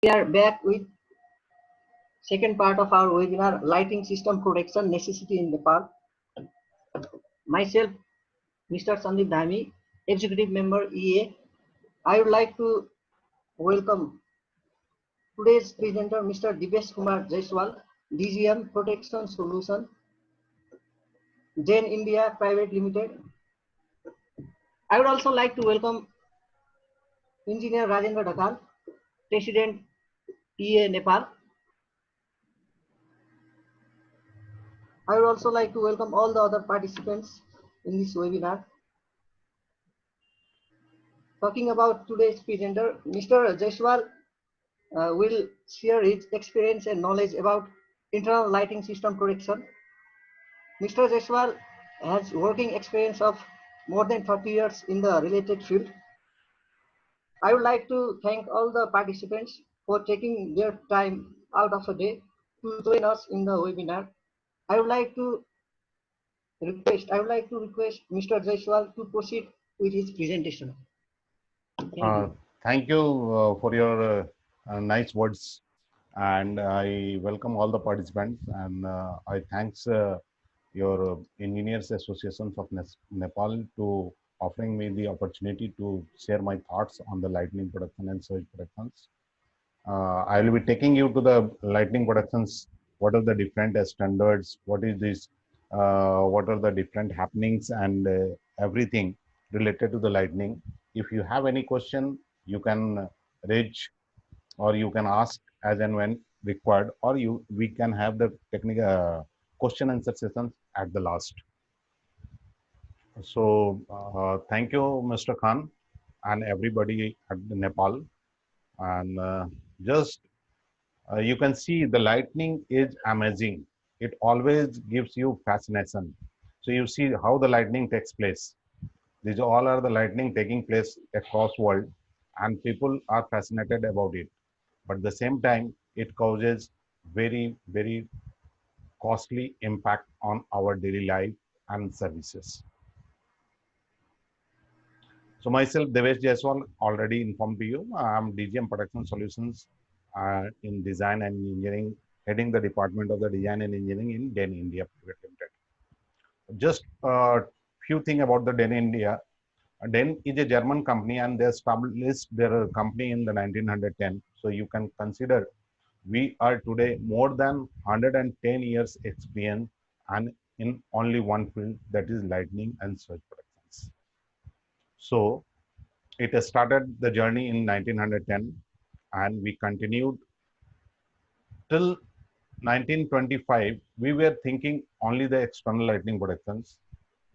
We are back with second part of our webinar, Lighting System Protection Necessity in Nepal. Myself, Mr. Sandeep Dhami, Executive Member EA. I would like to welcome today's presenter, Mr. Dipesh Kumar Jaiswal, DGM Protection Solution, Jain India Private Limited. I would also like to welcome Engineer Rajendra Dhakal, President EA Nepal. I would also like to welcome all the other participants in this webinar. Talking about today's presenter, Mr. Jaiswal will share his experience and knowledge about internal lighting system protection. Mr. Jaiswal has working experience of more than 30 years in the related field. I would like to thank all the participants for taking their time out of a day to join us in the webinar. I would like to request Mr. Jaiswal to proceed with his presentation. Thank you. Thank you for your nice words, and I welcome all the participants, and I thanks your Engineers Associations of Nepal to offering me the opportunity to share my thoughts on the lightning production and surge productions. I will be taking you to the lightning productions. What are the different standards? What is this? What are the different happenings and everything related to the lightning? If you have any question, you can raise or you can ask as and when required, or we can have the technical question answer sessions at the last. So thank you, Mr. Khan, and everybody at Nepal. And just you can see the lightning is amazing. It always gives you fascination. So you see how the lightning takes place. These all are the lightning taking place across world, and people are fascinated about it. But at the same time, it causes very costly impact on our daily life and services. So myself, Devesh Jaiswal, already informed to you. I'm DGM Production Solutions in Design and Engineering, heading the Department of the Design and Engineering in Jain India Private Limited. Just a few things about the DEN India. DEN is a German company, and they established their company in the 1910. So you can consider we are today more than 110 years experience and in only one field, that is lightning and surge productions. So it started the journey in 1910 and we continued till 1925. We were thinking only the external lightning productions,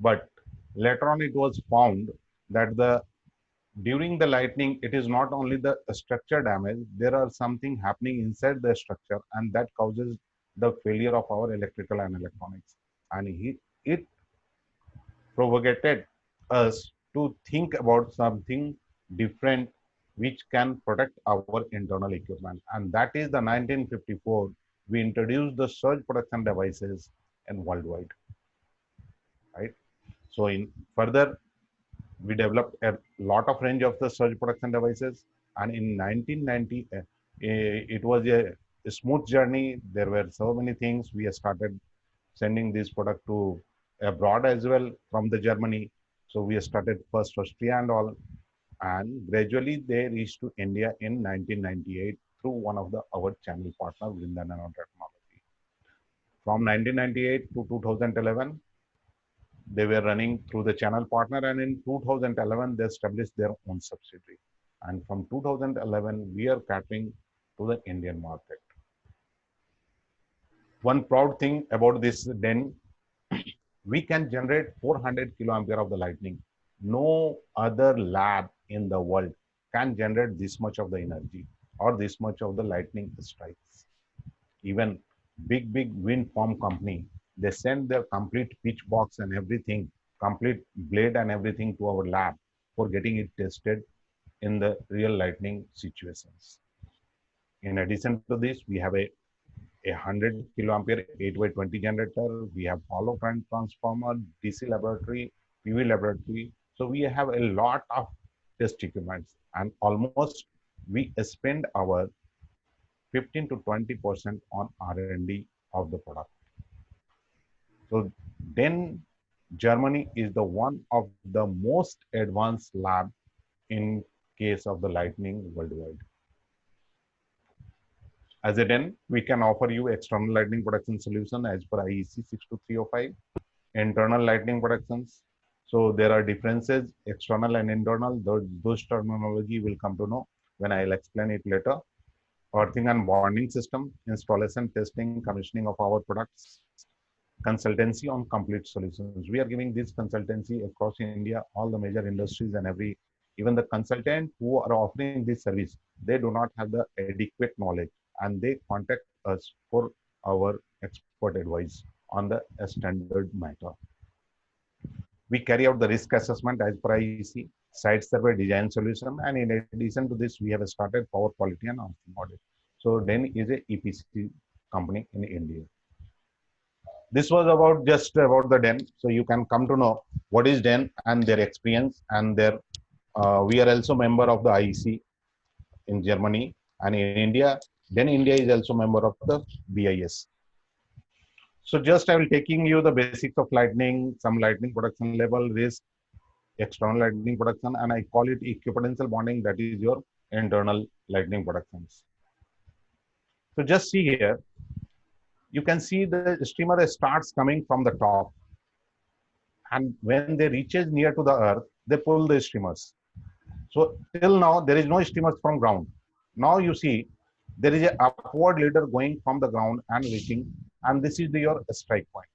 but later on it was found that during the lightning, it is not only the structure damage, there are something happening inside the structure, and that causes the failure of our electrical and electronics. And it propagated us to think about something different which can protect our internal equipment. And that is the 1954, we introduced the surge protection devices in worldwide, right? So in further, we developed a lot of range of the surge protection devices, and in 1990 it was a smooth journey. There were so many things. We started sending this product to abroad as well from the Germany. So we started first Austria and all, and gradually they reached to India in 1998 through one of our channel partner, Vrinda Nanotechnology. From 1998 to 2011, they were running through the channel partner, and in 2011 they established their own subsidiary, and from 2011 we are catering to the Indian market. One proud thing about this den, we can generate 400 kiloampere of the lightning. No other lab in the world can generate this much of the energy or this much of the lightning strikes. Even big wind farm company, they send their complete pitch box and everything, complete blade and everything to our lab for getting it tested in the real lightning situations. In addition to this, we have a 100 kiloampere 8x20 generator. We have hollow current transformer, DC laboratory, PV laboratory. So we have a lot of test equipments, and almost we spend our 15 to 20% on R&D of the product. So then Germany is the one of the most advanced lab in case of the lightning worldwide. As a then, we can offer you external lightning production solution as per IEC 62305, internal lightning productions. So there are differences, external and internal. Those terminology will come to know when I'll explain it later. Earthing and bonding system, installation, testing, commissioning of our products, consultancy on complete solutions. We are giving this consultancy across India, all the major industries and even the consultant who are offering this service, they do not have the adequate knowledge and they contact us for our expert advice on the standard matter. We carry out the risk assessment as per IEC, site survey design solution, and in addition to this, we have started power quality and earthing audit. So DEN is a EPC company in India. This was just about the DEN. So you can come to know what is DEN and their experience and their. We are also member of the IEC in Germany and in India. DEN India is also member of the BIS. So just I will taking you the basics of lightning, some lightning production level, risk, external lightning production, and I call it equipotential bonding. That is your internal lightning productions. So just see here, you can see the streamer starts coming from the top. And when they reaches near to the earth, they pull the streamers. So till now, there is no streamers from ground. Now you see, there is an upward ladder going from the ground and reaching, and this is your strike point.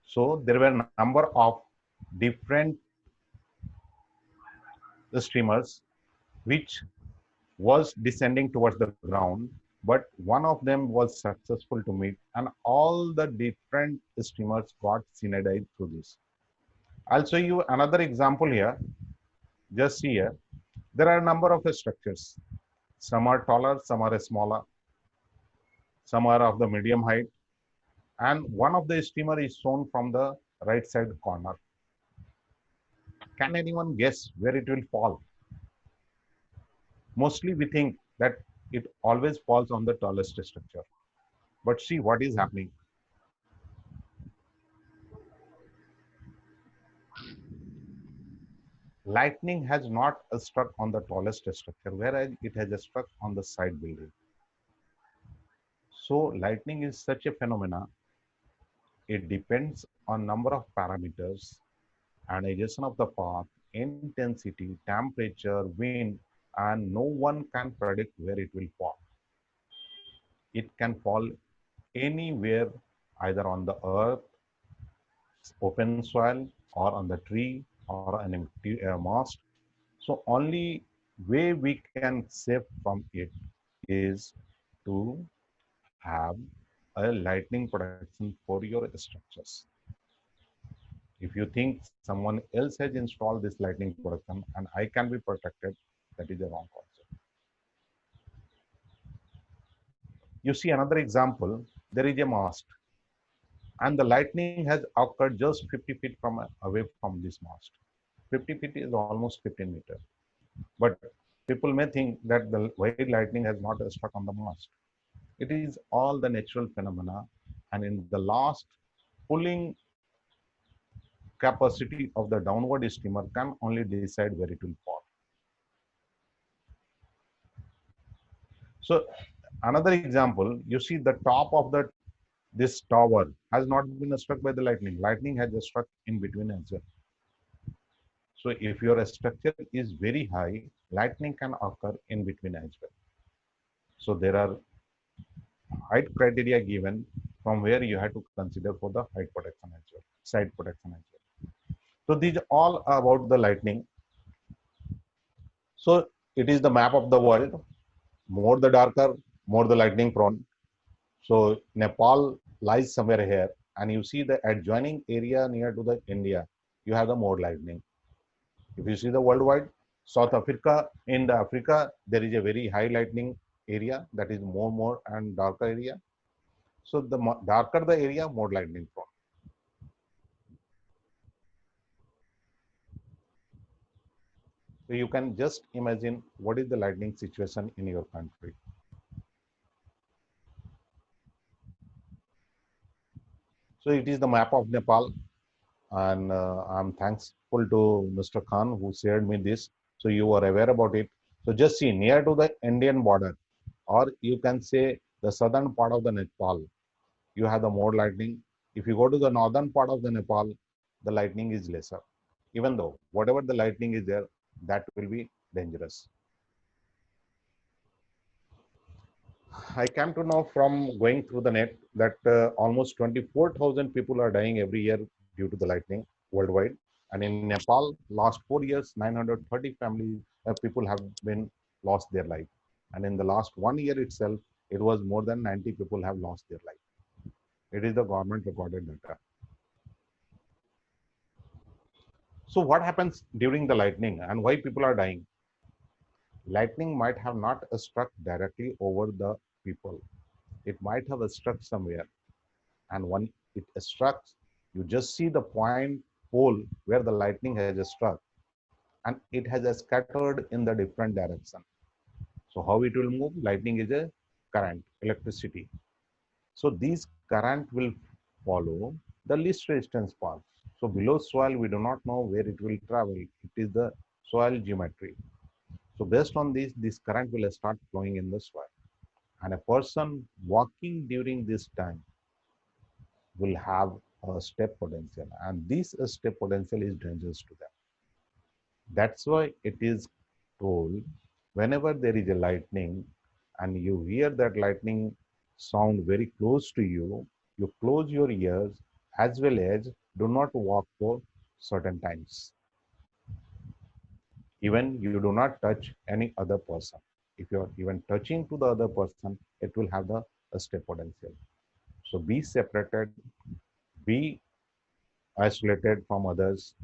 So there were a number of different streamers which was descending towards the ground, but one of them was successful to meet, and all the different streamers got synergized through this. I'll show you another example here. Just see here. There are a number of structures. Some are taller, some are smaller, some are of the medium height, and one of the streamer is shown from the right side corner. Can anyone guess where it will fall? Mostly we think that it always falls on the tallest structure. But see what is happening. Lightning has not struck on the tallest structure, whereas it has struck on the side building. So lightning is such a phenomena. It depends on number of parameters, ionization of the path, intensity, temperature, wind, and no one can predict where it will fall. It can fall anywhere, either on the earth, open soil, or on the tree, or an empty mast. So only way we can save from it is to have a lightning protection for your structures. If you think someone else has installed this lightning protection and I can be protected, that is a wrong concept. You see another example, there is a mast and the lightning has occurred just 50 feet away from this mast. 50 feet is almost 15 meters. But people may think that the white lightning has not struck on the mast. It is all the natural phenomena, and in the last, pulling capacity of the downward streamer can only decide where it will fall. So another example, you see the top of this tower has not been struck by the lightning. Lightning has struck in between as well. So if your structure is very high, lightning can occur in between as well. So there are height criteria given from where you have to consider for the height protection as well, side protection as well. So these are all about the lightning. So it is the map of the world. More the darker, more the lightning prone. So Nepal lies somewhere here, and you see the adjoining area near to the India, you have the more lightning. If you see the worldwide, South Africa, in the Africa, there is a very high lightning area that is more and darker area. So the darker the area, more lightning prone. So you can just imagine what is the lightning situation in your country. So it is the map of Nepal, and I'm thankful to Mr. Khan who shared me this. So you are aware about it. So just see near to the Indian border, or you can say the southern part of the Nepal, you have the more lightning. If you go to the northern part of the Nepal, the lightning is lesser. Even though whatever the lightning is there, that will be dangerous. I came to know from going through the net that almost 24,000 people are dying every year due to the lightning worldwide. And in Nepal, last 4 years, 930 families, people have been lost their life. And in the last 1 year itself, it was more than 90 people have lost their life. It is the government recorded data. So what happens during the lightning and why people are dying? Lightning might have not struck directly over the people. It might have struck somewhere. And when it strikes, you just see the point pole where the lightning has struck, and it has scattered in the different direction. So how it will move? Lightning is a current, electricity. So these current will follow the least resistance path. So below soil, we do not know where it will travel. It is the soil geometry. So based on this current will start flowing in the soil. And a person walking during this time will have a step potential, and this step potential is dangerous to them. That's why it is told whenever there is a lightning and you hear that lightning sound very close to you, you close your ears as well as do not walk for certain times. Even you do not touch any other person. If you are even touching to the other person, it will have the step potential. So be separated, be isolated from others,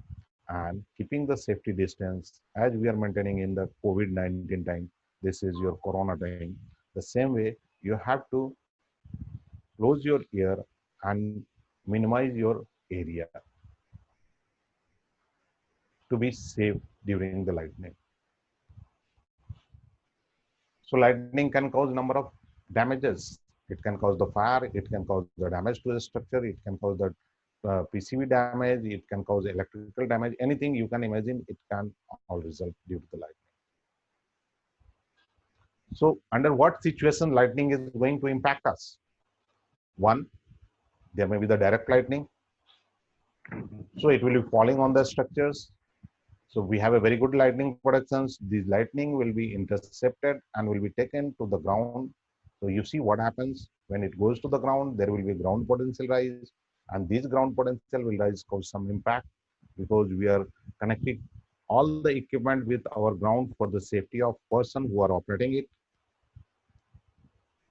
and keeping the safety distance as we are maintaining in the COVID-19 time. This is your corona time. The same way, you have to close your ear and minimize your area to be safe during the lightning. So lightning can cause number of damages. It can cause the fire, it can cause the damage to the structure, it can cause the PCB damage, it can cause electrical damage, anything you can imagine, it can all result due to the lightning. So under what situation lightning is going to impact us? One, there may be the direct lightning. So it will be falling on the structures. So we have a very good lightning protections. This lightning will be intercepted and will be taken to the ground. So you see what happens when it goes to the ground, there will be ground potential rise, and this ground potential will rise cause some impact because we are connecting all the equipment with our ground for the safety of person who are operating it.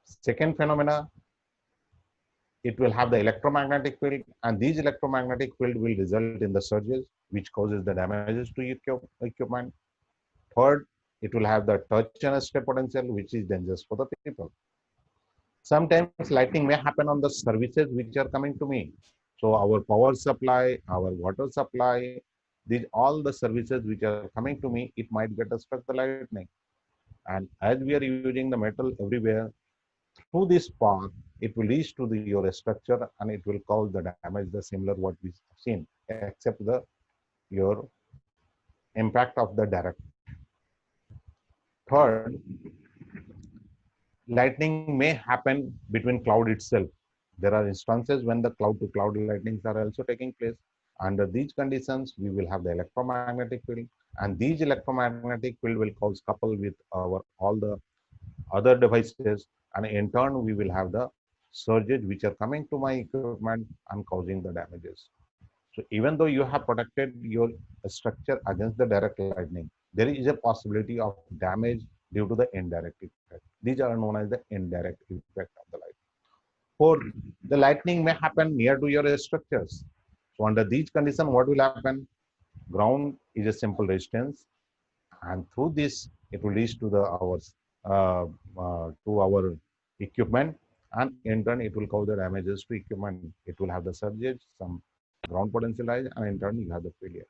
Second phenomena, it will have the electromagnetic field, and these electromagnetic field will result in the surges, which causes the damages to equipment. Third, it will have the touch and step potential, which is dangerous for the people. Sometimes lightning may happen on the services which are coming to me. So our power supply, our water supply, these all the services which are coming to me, it might get struck the lightning. And as we are using the metal everywhere, through this path, it will reach to your structure and it will cause the damage, the similar what we have seen, except the your impact of the direct. Third, lightning may happen between cloud itself. There are instances when the cloud to cloud lightnings are also taking place. Under these conditions, we will have the electromagnetic field, and these electromagnetic field will cause couple with our all the other devices, and in turn we will have the surges which are coming to my equipment and causing the damages. So even though you have protected your structure against the direct lightning, there is a possibility of damage due to the indirect effect. These are known as the indirect effect of the lightning. Fourth, the lightning may happen near to your structures. So under these conditions, what will happen? Ground is a simple resistance, and through this, it will reach to the to our equipment, and in turn, it will cause the damages to equipment. It will have the surges, some ground potential rise, and in turn, you have the failure.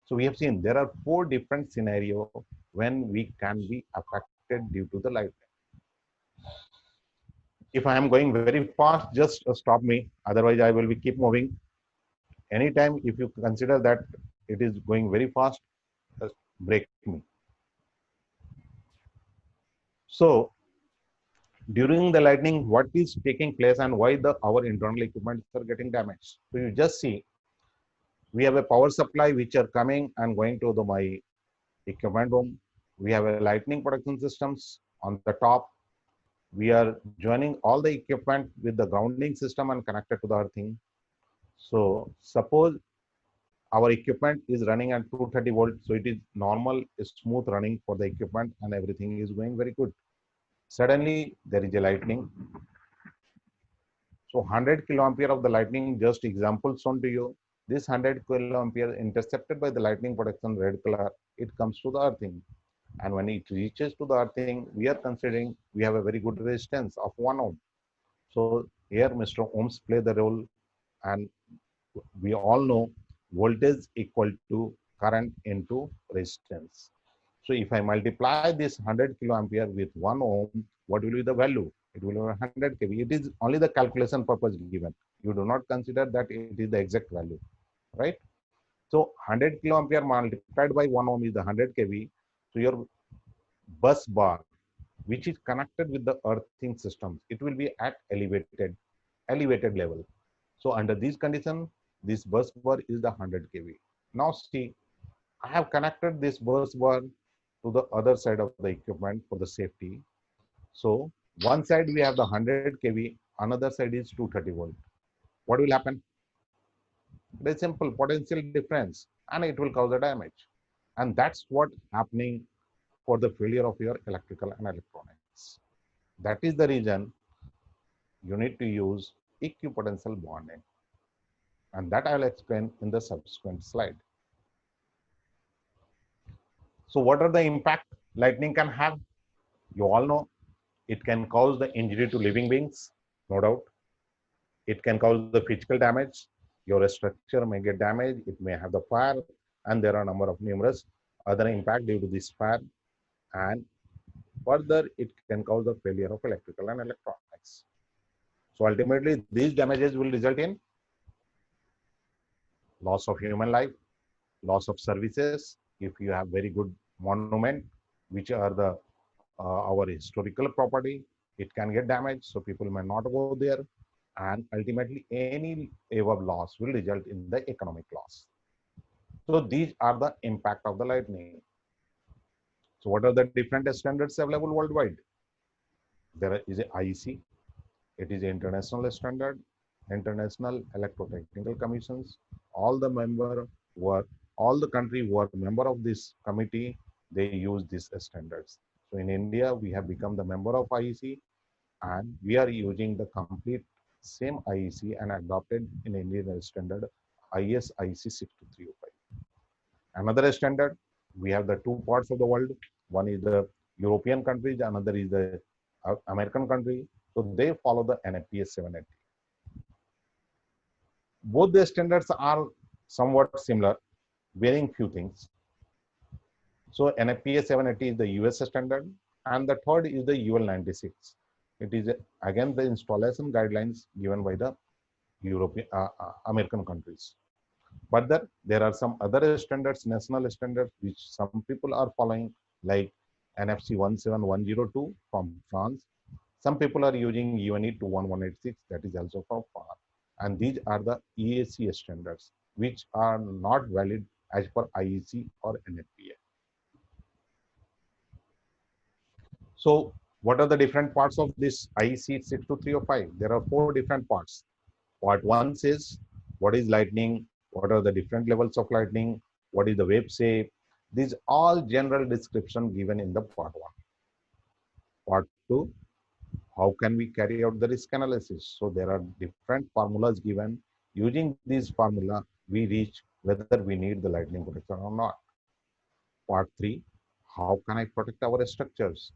So we have seen there are four different scenarios when we can be affected due to the lightning. If I am going very fast, just stop me. Otherwise, I will be keep moving. Anytime, if you consider that it is going very fast, just break me. So during the lightning, what is taking place and why the our internal equipments are getting damaged? So you just see, we have a power supply which are coming and going to the my equipment room. We have a lightning protection systems on the top. We are joining all the equipment with the grounding system and connected to the earthing. So suppose our equipment is running at 230 volts, so it is normal, smooth running for the equipment and everything is going very good. Suddenly there is a lightning. So 100 kiloampere of the lightning, just example shown to you. This 100 kiloampere intercepted by the lightning protection red color, it comes to the earthing. And when it reaches to the earthing, we are considering we have a very good resistance of 1 ohm. So here Mr. Ohms play the role, and we all know voltage equal to current into resistance. So if I multiply this 100 kiloampere with 1 ohm, what will be the value? It will be 100 kV. It is only the calculation purpose given. You do not consider that it is the exact value, right? So 100 kiloampere multiplied by 1 ohm is the 100 kV. So your bus bar, which is connected with the earthing systems, it will be at elevated level. So under these conditions, this bus bar is the 100 kV. Now see, I have connected this bus bar to the other side of the equipment for the safety. So one side we have the 100 kV, another side is 230 volt. What will happen? Very simple, potential difference, and it will cause a damage. And that's what happening for the failure of your electrical and electronics. That is the reason you need to use equipotential bonding. And that I'll explain in the subsequent slide. So what are the impact lightning can have? You all know it can cause the injury to living beings, no doubt. It can cause the physical damage. Your structure may get damaged. It may have the fire, and there are a number of numerous other impact due to this fire. And further, it can cause the failure of electrical and electronics. So ultimately, these damages will result in loss of human life, loss of services. If you have very good monument, which are the our historical property, it can get damaged. So people may not go there, and ultimately any above loss will result in the economic loss. So these are the impact of the lightning. So what are the different standards available worldwide? There is a IEC. It is an international standard, International Electrotechnical Commissions. All the member were, all the country were member of this committee, they use these standards. So in India, we have become the member of IEC, and we are using the complete same IEC and adopted in Indian standard IS IEC 62305. Another standard, we have the two parts of the world. One is the European countries, another is the American country. So they follow the NFPS 780. Both the standards are somewhat similar, varying few things. So NFPS 780 is the US standard, and the third is the UL 96. It is again the installation guidelines given by the European American countries. But there are some other standards, national standards, which some people are following, like NFC 17102 from France. Some people are using UNE 21186, that is also from France. And these are the EAC standards, which are not valid as per IEC or NFPA. So what are the different parts of this IEC 62305? There are 4 different parts. Part 1 says what is lightning, what are the different levels of lightning, what is the wave shape. These all general description given in the part 1. Part 2, how can we carry out the risk analysis? So there are different formulas given. Using this formula, we reach whether we need the lightning protection or not. Part 3, how can I protect our structures?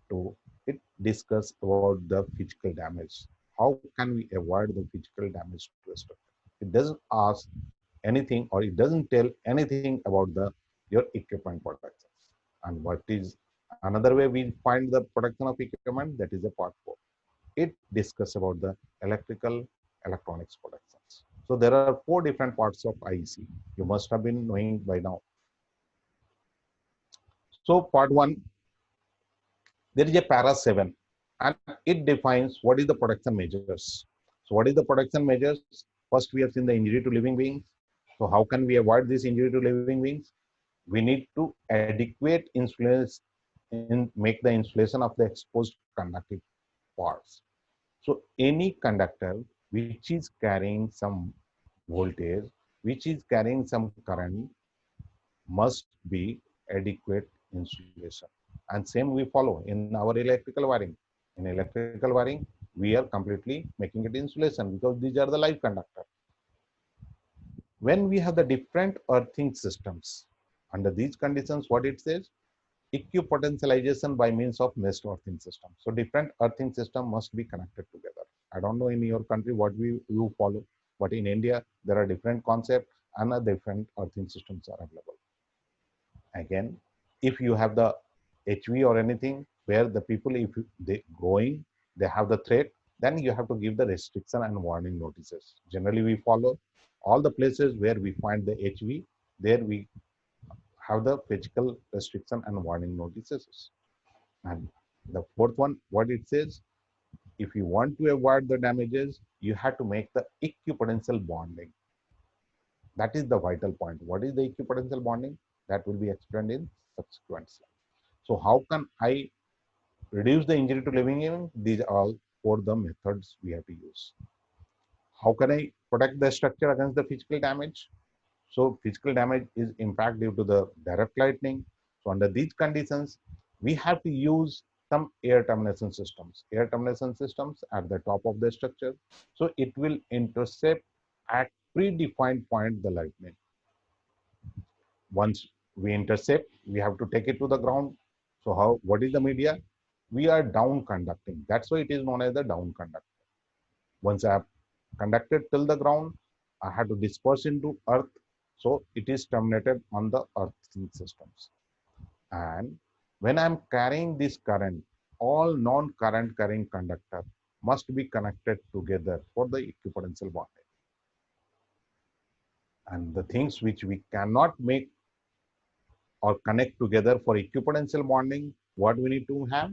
To it discuss about the physical damage. How can we avoid the physical damage to a structure? It doesn't ask anything, or it doesn't tell anything about the your equipment protection. And what is another way we find the protection of equipment? That is the part 4. it discusses about the electrical electronics productions. So there are 4 different parts of IEC. You must have been knowing by now. So part 1, there is a para 7, and it defines what is the production measures. So what is the production measures? First, we have seen the injury to living beings. So how can we avoid this injury to living beings? We need to adequate influence in make the insulation of the exposed conductive parts. So any conductor which is carrying some voltage, which is carrying some current, must be adequate insulation. And same we follow in our electrical wiring. In electrical wiring, we are completely making it insulation because these are the live conductor. When we have the different earthing systems, under these conditions, what it says, equipotentialization by means of meshed earthing system. So different earthing system must be connected together. I don't know in your country what you follow, but in India, there are different concepts and different earthing systems are available. Again, if you have the HV or anything where the people, if they going, they have the threat, then you have to give the restriction and warning notices. Generally, we follow all the places where we find the HV, there we have the physical restriction and warning notices. And the 4th one, what it says, if you want to avoid the damages, you have to make the equipotential bonding. That is the vital point. What is the equipotential bonding? That will be explained in subsequent slides. So how can I reduce the injury to living being? These are all 4 the methods we have to use. How can I protect the structure against the physical damage? So physical damage is impact due to the direct lightning. So under these conditions, we have to use some air termination systems. Air termination systems at the top of the structure. So it will intercept at predefined point the lightning. Once we intercept, we have to take it to the ground. So what is the media? We are down conducting. That's why it is known as the down conductor. Once I have conducted till the ground, I have to disperse into earth. So it is terminated on the earthing systems. And when I'm carrying this current, all non-current carrying conductor must be connected together for the equipotential bonding. And the things which we cannot make or connect together for equipotential bonding, what we need to have?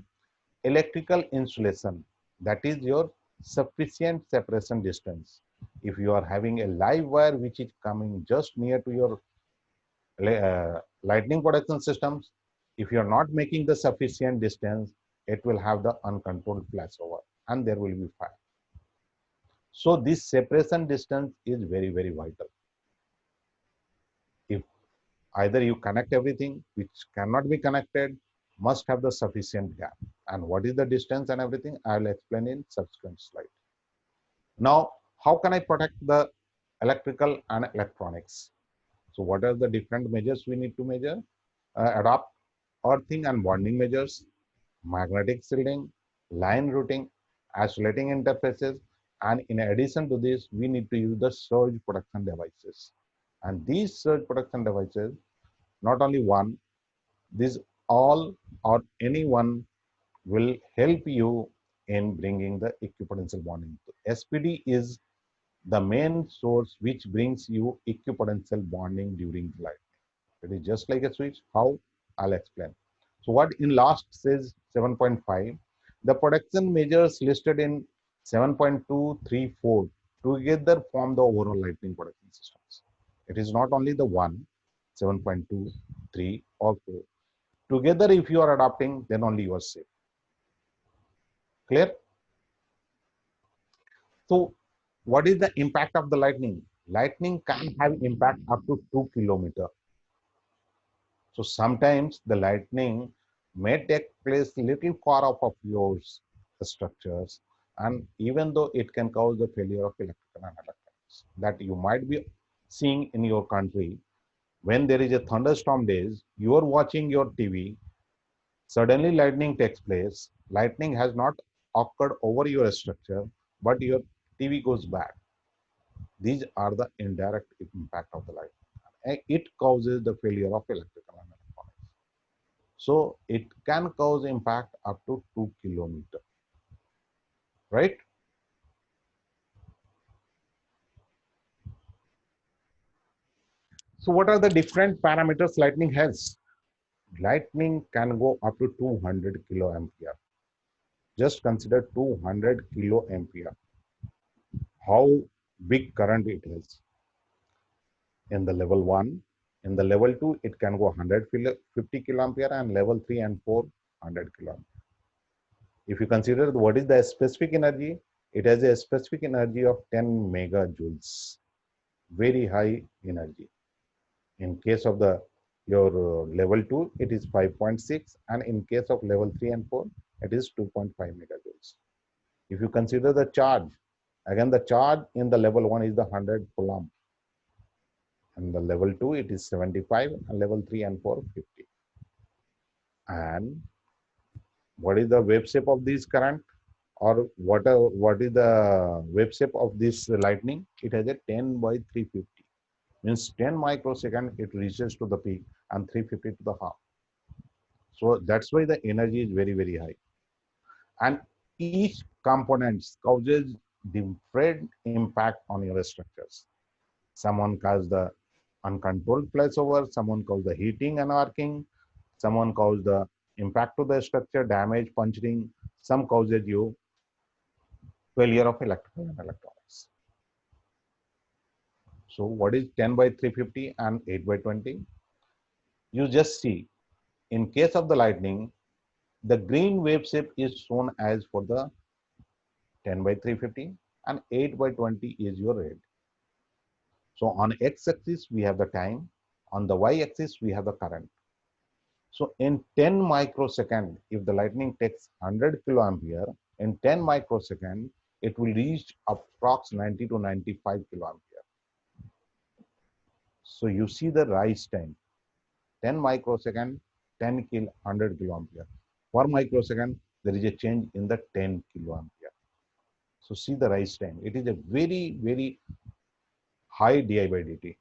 Electrical insulation. That is your sufficient separation distance. If you are having a live wire which is coming just near to your lightning protection systems, if you are not making the sufficient distance, it will have the uncontrolled flashover and there will be fire. So this separation distance is very, very vital. If either you connect everything which cannot be connected, must have the sufficient gap. And what is the distance and everything, I will explain in subsequent slide. Now, how can I protect the electrical and electronics? So what are the different measures we need to measure? Adopt earthing and bonding measures, magnetic shielding, line routing, isolating interfaces, and in addition to this, we need to use the surge protection devices. And these surge protection devices, not only one, these all or anyone will help you in bringing the equipotential bonding. SPD is the main source which brings you equipotential bonding during the life. It is just like a switch. How? I'll explain. So what in last says 7.5, the protection measures listed in 7.234 together form the overall lightning protection systems. It is not only the 1, 7.2, 3 or 4. Together if you are adopting, then only you are safe. Clear? So what is the impact of the lightning? Lightning can have impact up to 2 kilometers. So sometimes the lightning may take place little far off of your structures, and even though it can cause the failure of electrical and electronics that you might be seeing in your country. When there is a thunderstorm days, you are watching your TV, suddenly lightning takes place. Lightning has not occurred over your structure, but your TV goes bad. These are the indirect impact of the lightning. It causes the failure of electrical and electronics. So it can cause impact up to 2 kilometers. right? So what are the different parameters lightning has? Lightning can go up to 200 kiloampere. Just consider 200 kiloampere. How big current it is. In the level 1, in the level 2, it can go 150 kiloampere, and level 3 and 4, 100 kiloampere. If you consider what is the specific energy, it has a specific energy of 10 megajoules. Very high energy. In case of the your level 2, it is 5.6, and in case of level 3 and 4, it is 2.5 megajoules. If you consider the charge, again the charge in the level 1 is the 100 coulomb, and the level 2 it is 75, and level 3 and 4 50. And what is the wave shape of this current, or what is the wave shape of this lightning? It has a 10 by 350, means 10 microsecond it reaches to the peak and 350 to the half. So that's why the energy is very, very high. And each component causes different impact on your structures. Someone causes the uncontrolled flashover, someone causes the heating and arcing, someone causes the impact to the structure, damage, puncturing, some causes you failure of electrical and electronics. So what is 10 by 350 and 8 by 20? You just see, in case of the lightning, the green wave shape is shown as for the 10 by 350, and 8 by 20 is your red. So on x-axis, we have the time. On the y-axis, we have the current. So in 10 microsecond, if the lightning takes 100 kiloampere, in 10 microsecond, it will reach approx 90 to 95 kiloampere. So you see the rise time, 10 microsecond, 100 kiloampere. Per microsecond, there is a change in the 10 kiloampere. So see the rise time. It is a very, very high di by dt.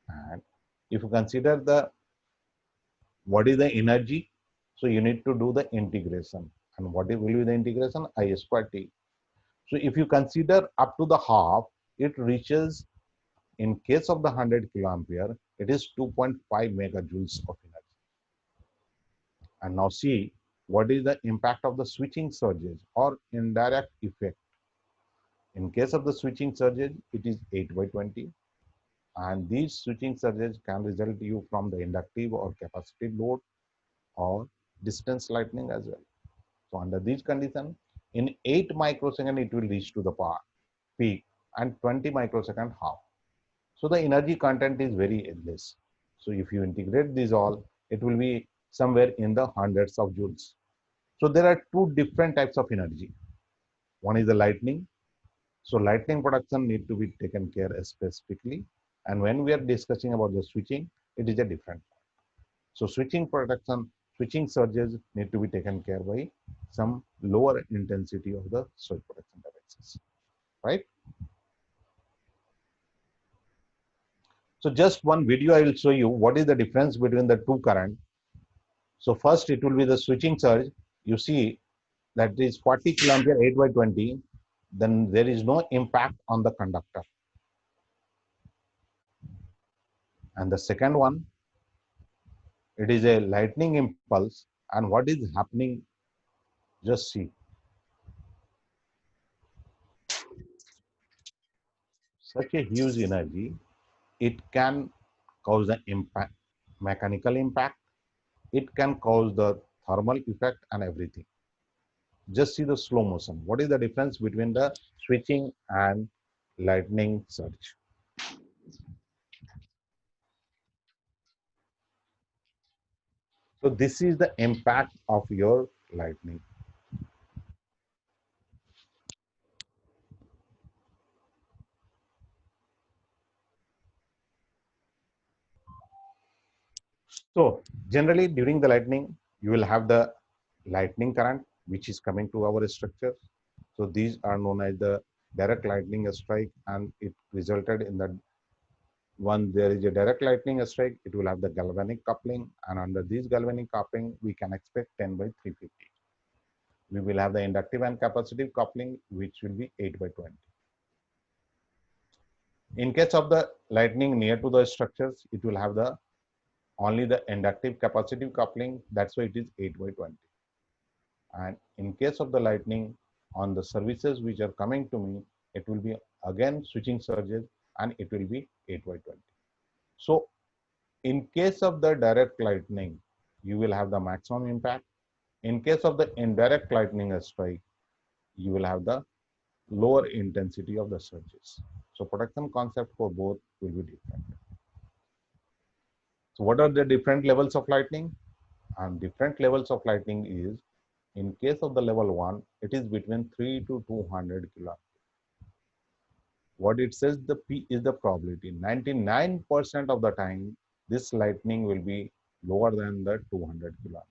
And if you consider the what is the energy, so you need to do the integration. And what will be the integration? I square t. So if you consider up to the half, it reaches, in case of the 100 kiloampere, it is 2.5 megajoules of energy. And now see what is the impact of the switching surges or indirect effect. In case of the switching surges, it is 8 by 20. And these switching surges can result you from the inductive or capacitive load or distance lightning as well. So under these conditions, in 8 microsecond, it will reach to the peak, and 20 microsecond half. So the energy content is very less. So if you integrate these all, it will be somewhere in the hundreds of joules. So there are two different types of energy. One is the lightning. So lightning production need to be taken care specifically. And when we are discussing about the switching, it is a different. So switching production, switching surges need to be taken care by some lower intensity of the surge production devices, right? So just one video I will show you what is the difference between the two current. So first it will be the switching surge. You see that is 40 kiloampere 8 by 20. Then there is no impact on the conductor. And the second one, it is a lightning impulse. And what is happening? Just see. Such a huge energy, it can cause an impact, mechanical impact. It can cause the thermal effect and everything. Just see the slow motion. What is the difference between the switching and lightning surge? So this is the impact of your lightning. So generally during the lightning, you will have the lightning current, which is coming to our structure. So these are known as the direct lightning strike, and it resulted in the one there is a direct lightning strike, it will have the galvanic coupling, and under this galvanic coupling, we can expect 10 by 350. we will have the inductive and capacitive coupling, which will be 8 by 20. In case of the lightning near to the structures, it will have the only the inductive capacitive coupling. That's why it is 8 by 20. And in case of the lightning on the services which are coming to me, it will be again switching surges and it will be 8 by 20. So in case of the direct lightning, you will have the maximum impact. In case of the indirect lightning strike, you will have the lower intensity of the surges. So protection concept for both will be different. So what are the different levels of lightning? And different levels of lightning is, in case of the level 1, it is between 3 to 200 kilo. What it says, the P is the probability. 99% of the time, this lightning will be lower than the 200 kilo.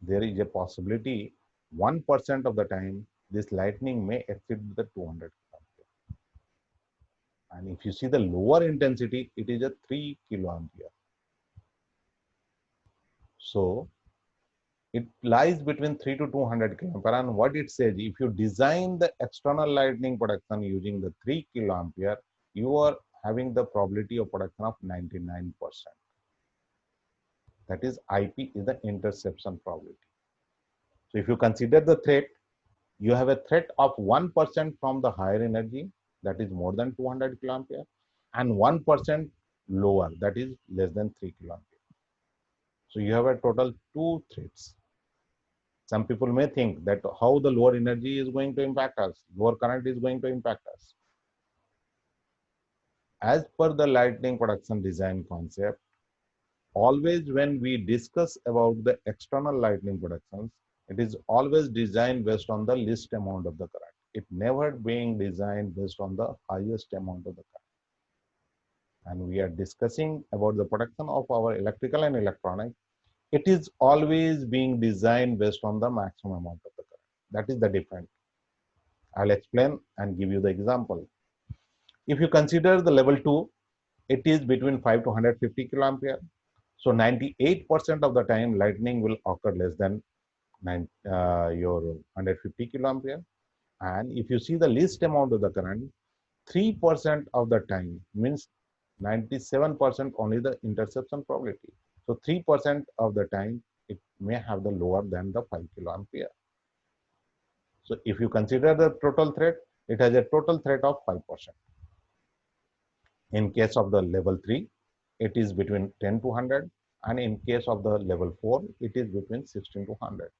There is a possibility 1% of the time, this lightning may exceed the 200 kilo. And if you see the lower intensity, it is a 3 kilo ampere. So it lies between 3 to 200 kiloampere. And what it says, if you design the external lightning protection using the 3 kiloampere, you are having the probability of protection of 99%. That is, IP is the interception probability. So if you consider the threat, you have a threat of 1% from the higher energy, that is more than 200 kiloampere, and 1% lower, that is less than 3 kiloampere. So you have a total 2 threats. Some people may think that how the lower energy is going to impact us, lower current is going to impact us. As per the lightning protection design concept, always when we discuss about the external lightning protections, it is always designed based on the least amount of the current. It never being designed based on the highest amount of the current. And we are discussing about the protection of our electrical and electronic. It is always being designed based on the maximum amount of the current. That is the difference. I'll explain and give you the example. If you consider the level 2, it is between 5 to 150 kiloampere. So 98% of the time, lightning will occur less than your 150 kiloampere. And if you see the least amount of the current, 3% of the time means 97% only the interception probability. So 3% of the time, it may have the lower than the 5 kiloampere. So if you consider the total threat, it has a total threat of 5%. In case of the level 3, it is between 10 to 100. And in case of the level 4, it is between 16 to 100.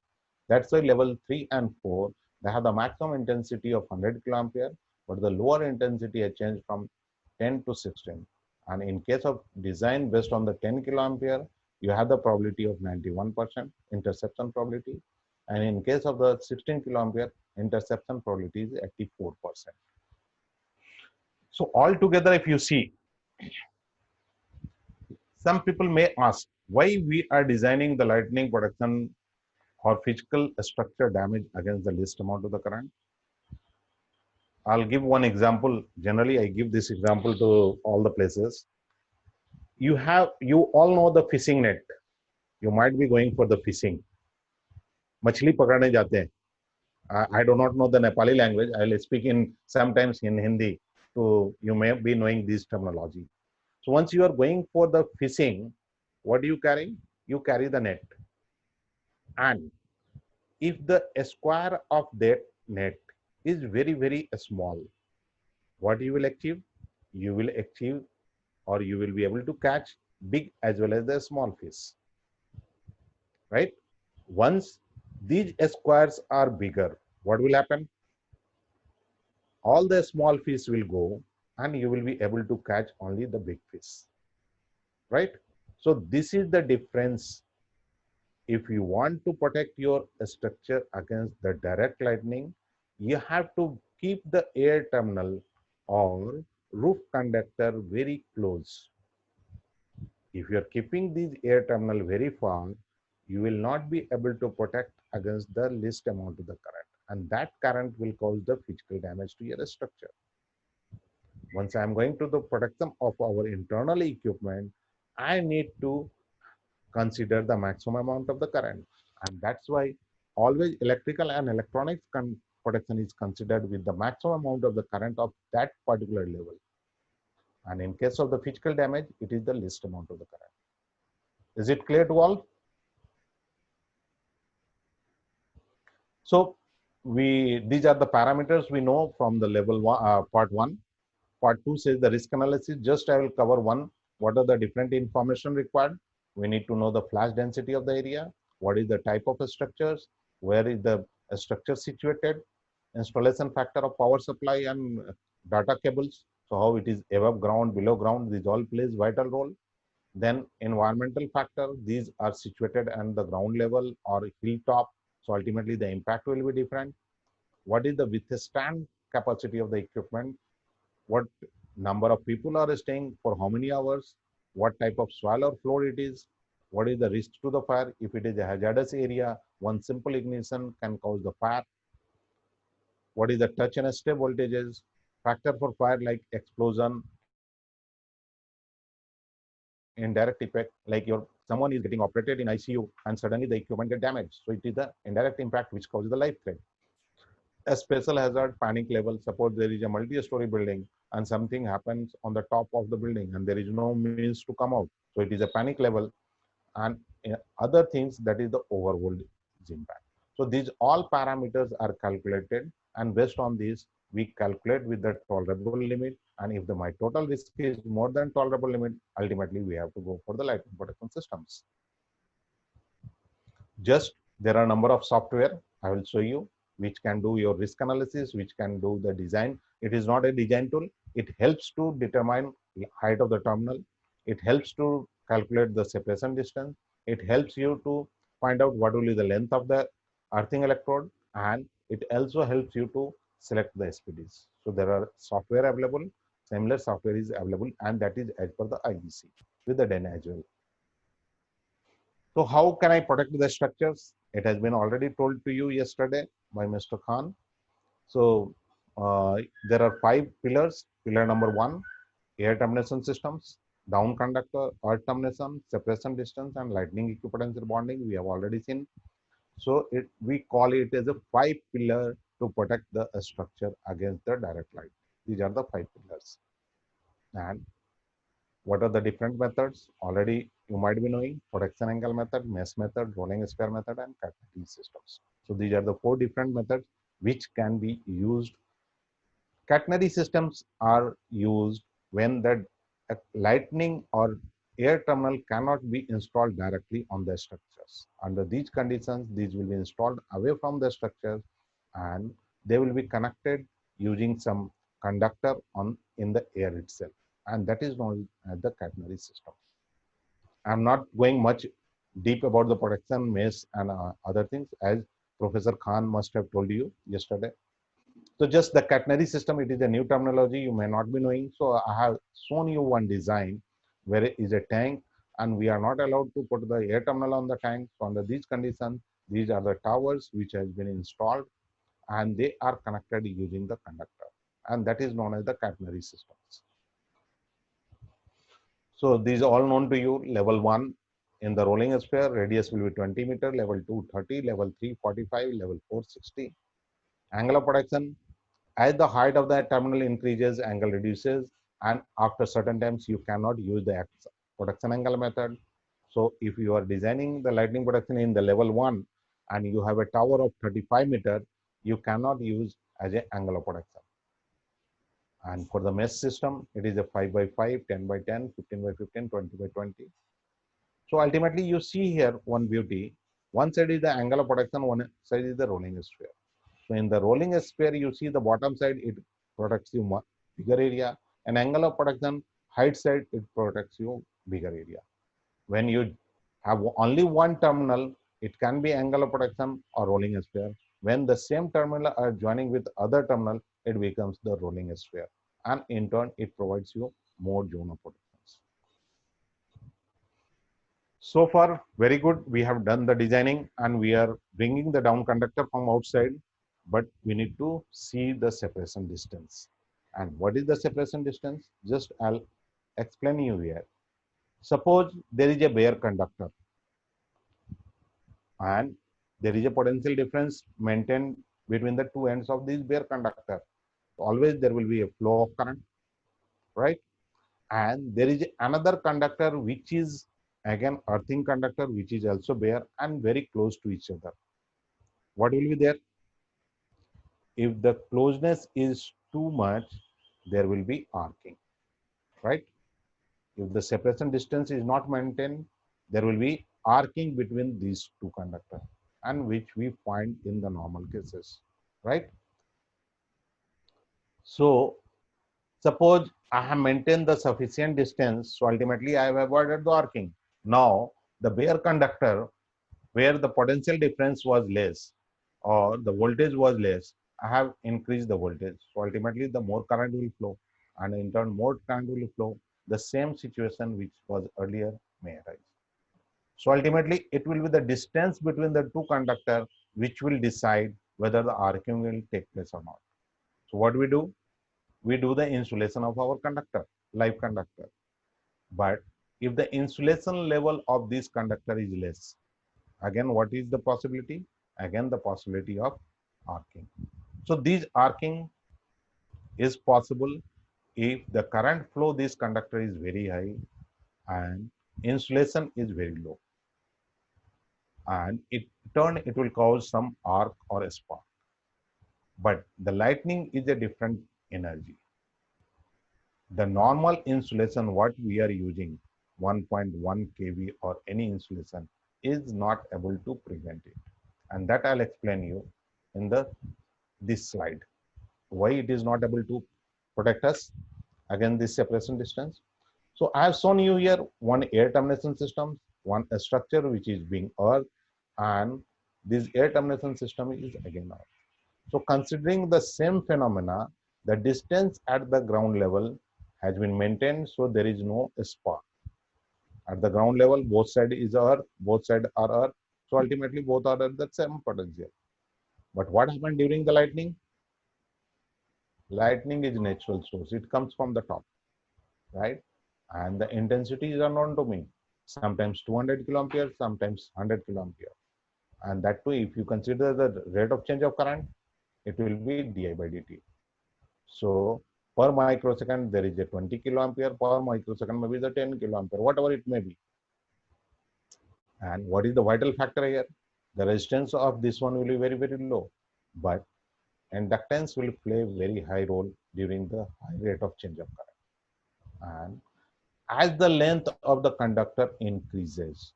That's why level 3 and 4, they have the maximum intensity of 100 kiloampere, but the lower intensity has changed from 10 to 16. And in case of design based on the 10 kiloampere, you have the probability of 91% interception probability. And in case of the 16 kiloampere, interception probability is 84%. So altogether, if you see, some people may ask why we are designing the lightning protection or physical structure damage against the least amount of the current. I'll give one example. Generally, I give this example to all the places. You all know the fishing net. You might be going for the fishing. मछली पकड़ने जाते हैं. I do not know the Nepali language. I'll speak in sometimes in Hindi. So you may be knowing this terminology. So once you are going for the fishing, what do you carry? You carry the net. And if the square of that net is very, very small, what you will achieve? You will achieve, or you will be able to catch big as well as the small fish, right? Once these squares are bigger, what will happen? All the small fish will go and you will be able to catch only the big fish, right? So this is the difference. If you want to protect your structure against the direct lightning, you have to keep the air terminal or roof conductor very close. If you are keeping these air terminal very far, you will not be able to protect against the least amount of the current, and that current will cause the physical damage to your structure. Once I am going to the protection of our internal equipment, I need to consider the maximum amount of the current. And that's why always electrical and electronics protection is considered with the maximum amount of the current of that particular level. And in case of the physical damage, it is the least amount of the current. Is it clear to all? So these are the parameters we know from the level one, part one. Part two says the risk analysis. Just I will cover one. What are the different information required? We need to know the flash density of the area. What is the type of structures? Where is the structure situated? Installation factor of power supply and data cables. So how it is above ground, below ground, these all plays vital role. Then environmental factor, these are situated on the ground level or hilltop. So ultimately the impact will be different. What is the withstand capacity of the equipment? What number of people are staying for how many hours? What type of soil or floor it is? What is the risk to the fire? If it is a hazardous area, one simple ignition can cause the fire. What is the touch and stay voltages? Factor for fire like explosion, indirect effect, like someone is getting operated in ICU and suddenly the equipment get damaged. So it is the indirect impact which causes the life threat. A special hazard panic level. Suppose there is a multi-story building and something happens on the top of the building and there is no means to come out. So it is a panic level. And other things, that is the overall impact. So these all parameters are calculated, and based on this, we calculate with the tolerable limit. And if my total risk is more than tolerable limit, ultimately we have to go for the lightning protection systems. Just there are a number of software I will show you which can do your risk analysis, which can do the design. It is not a design tool. It helps to determine the height of the terminal. It helps to calculate the separation distance. It helps you to find out what will be the length of the earthing electrode, and it also helps you to select the SPDs. So there are software available, similar software is available, and that is as per the IEC with the DEN as well. So how can I protect the structures? It has been already told to you yesterday by Mr. Khan. So there are 5 pillars. Pillar number 1, air termination systems, down conductor, earth termination, separation distance, and lightning equipotential bonding. We have already seen. So we call it as a 5 pillar to protect the structure against the direct light. These are the 5 pillars. And what are the different methods? Already you might be knowing: protection angle method, mesh method, rolling sphere method, and catenary systems. So these are the 4 different methods which can be used. Catenary systems are used when the lightning or air terminal cannot be installed directly on the structures. Under these conditions, these will be installed away from the structures and they will be connected using some conductor in the air itself, and that is known as the catenary system. I'm not going much deep about the protection, mesh, and other things, as Professor Khan must have told you yesterday. So just the catenary system, it is a new terminology you may not be knowing. So I have shown you one design where it is a tank and we are not allowed to put the air terminal on the tank. So under these conditions, these are the towers which has been installed and they are connected using the conductor, and that is known as the catenary systems. So these are all known to you. Level 1 in the rolling sphere, radius will be 20 meter, level 2 30, level 3 45, level 4 60. Angle of protection: as the height of the terminal increases, angle reduces, and after certain times you cannot use the protection angle method. So if you are designing the lightning protection in the level 1 and you have a tower of 35 meter, you cannot use as an angle of protection. And for the mesh system, it is a 5 by 5, 10 by 10, 15 by 15, 20 by 20. So ultimately you see here one beauty. One side is the angle of protection, one side is the rolling sphere. So in the rolling sphere, you see the bottom side, it protects you bigger area. And angle of protection, height side, it protects you bigger area. When you have only one terminal, it can be angle of protection or rolling sphere. When the same terminal are joining with other terminal, it becomes the rolling sphere. And in turn, it provides you more zone of protections. So far, very good. We have done the designing and we are bringing the down conductor from outside, but we need to see the separation distance. And what is the separation distance? Just I'll explain you here. Suppose there is a bare conductor and there is a potential difference maintained between the two ends of this bare conductor. Always there will be a flow of current, right? And there is another conductor which is again earthing conductor, which is also bare and very close to each other. What will be there? If the closeness is too much, there will be arcing, right? If the separation distance is not maintained, there will be arcing between these two conductors, and which we find in the normal cases, right? So suppose I have maintained the sufficient distance, so ultimately I have avoided the arcing. Now the bare conductor where the potential difference was less or the voltage was less, I have increased the voltage. So ultimately the more current will flow, and in turn more current will flow. The same situation which was earlier may arise. So ultimately it will be the distance between the two conductors which will decide whether the arcing will take place or not. So what we do? We do the insulation of our conductor, live conductor. But if the insulation level of this conductor is less, again, what is the possibility? Again, the possibility of arcing. So this arcing is possible if the current flow this conductor is very high and insulation is very low. And it will cause some arc or a spark. But the lightning is a different energy. The normal insulation, what we are using, 1.1 kV or any insulation, is not able to prevent it. And that I'll explain you in this slide. Why it is not able to protect us against this separation distance. So I have shown you here one air termination system, one structure which is being earth, and this air termination system is again earth. So considering the same phenomena, the distance at the ground level has been maintained, so there is no spark. At the ground level, both sides is earth, both sides are earth. So ultimately both are at the same potential. But what happened during the lightning? Lightning is natural source. It comes from the top, right? And the intensity is unknown to me. Sometimes 200 kiloampere, sometimes 100 kiloampere. And that too, if you consider the rate of change of current, it will be di by dt. So per microsecond, there is a 20 kiloampere, per microsecond maybe the 10 kiloampere, whatever it may be. And what is the vital factor here? The resistance of this one will be very, very low. But inductance will play very high role during the high rate of change of current. And as the length of the conductor increases,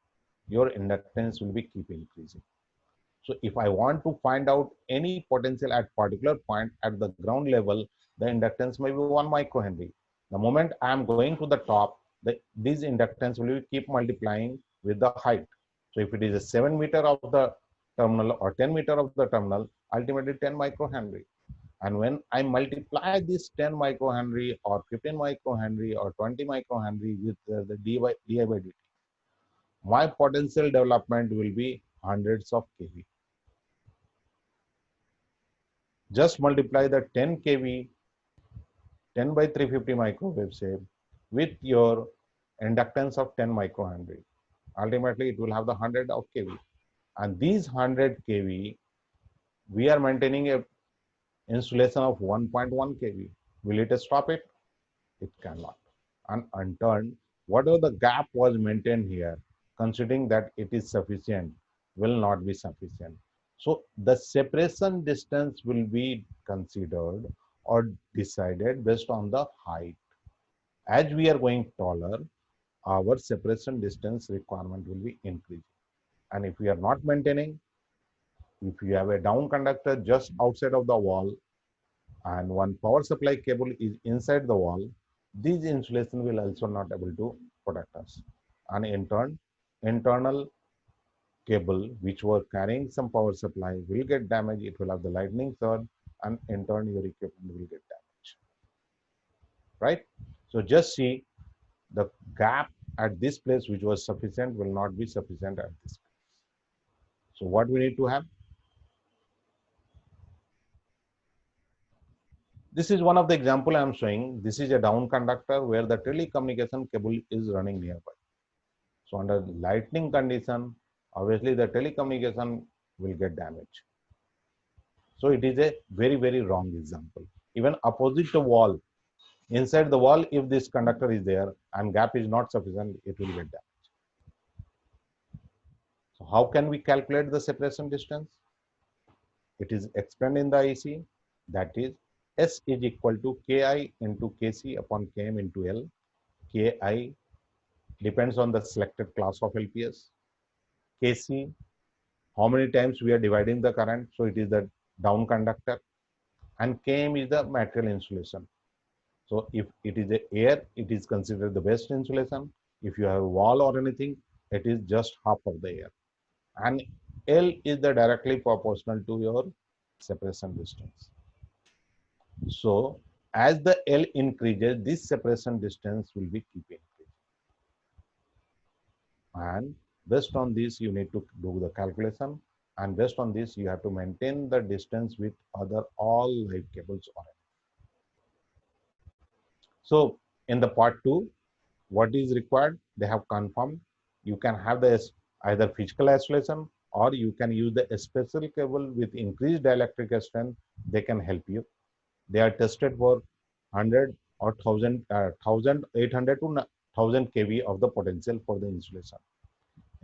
your inductance will be keep increasing. So if I want to find out any potential at particular point at the ground level, the inductance may be 1 microhenry. The moment I am going to the top, this inductance will keep multiplying with the height. So if it is a 7 meter of the terminal or 10 meter of the terminal, ultimately 10 microhenry. And when I multiply this 10 microhenry or 15 microhenry or 20 microhenry with the di by dt, my potential development will be hundreds of kV. Just multiply the 10 kV, 10 by 350 microwave wave with your inductance of 10 microhenry. Ultimately, it will have the 100 of kV. And these 100 kV, we are maintaining a insulation of 1.1 kV. Will it stop it? It cannot. And in turn, whatever the gap was maintained here, considering that it is sufficient, will not be sufficient. So the separation distance will be considered or decided based on the height. As we are going taller, our separation distance requirement will be increasing. And if we are not maintaining, if you have a down conductor just outside of the wall and one power supply cable is inside the wall, these insulation will also not able to protect us. And in turn, internal cable which were carrying some power supply will get damaged. It will have the lightning surge, and in turn your equipment will get damaged, right? So just see the gap at this place which was sufficient will not be sufficient at this place. So what we need to have? This is one of the example I am showing. This is a down conductor where the telecommunication cable is running nearby. So under lightning condition, obviously the telecommunication will get damaged. So it is a very, very wrong example. Even opposite the wall, inside the wall, if this conductor is there and gap is not sufficient, it will get damaged. So how can we calculate the separation distance? It is explained in the IC, that is S is equal to Ki into Kc upon Km into L. Ki depends on the selected class of LPS. Kc, how many times we are dividing the current, so it is the down conductor, and Km is the material insulation. So if it is a air, it is considered the best insulation. If you have a wall or anything, it is just half of the air. And L is the directly proportional to your separation distance. So as the L increases, this separation distance will be keep increasing. And based on this, you need to do the calculation. And based on this, you have to maintain the distance with other all live cables on it. So in the part 2, what is required, they have confirmed. You can have the either physical isolation, or you can use the special cable with increased dielectric strength. They can help you. They are tested for 100 or 1800 to 1000 kV of the potential for the insulation.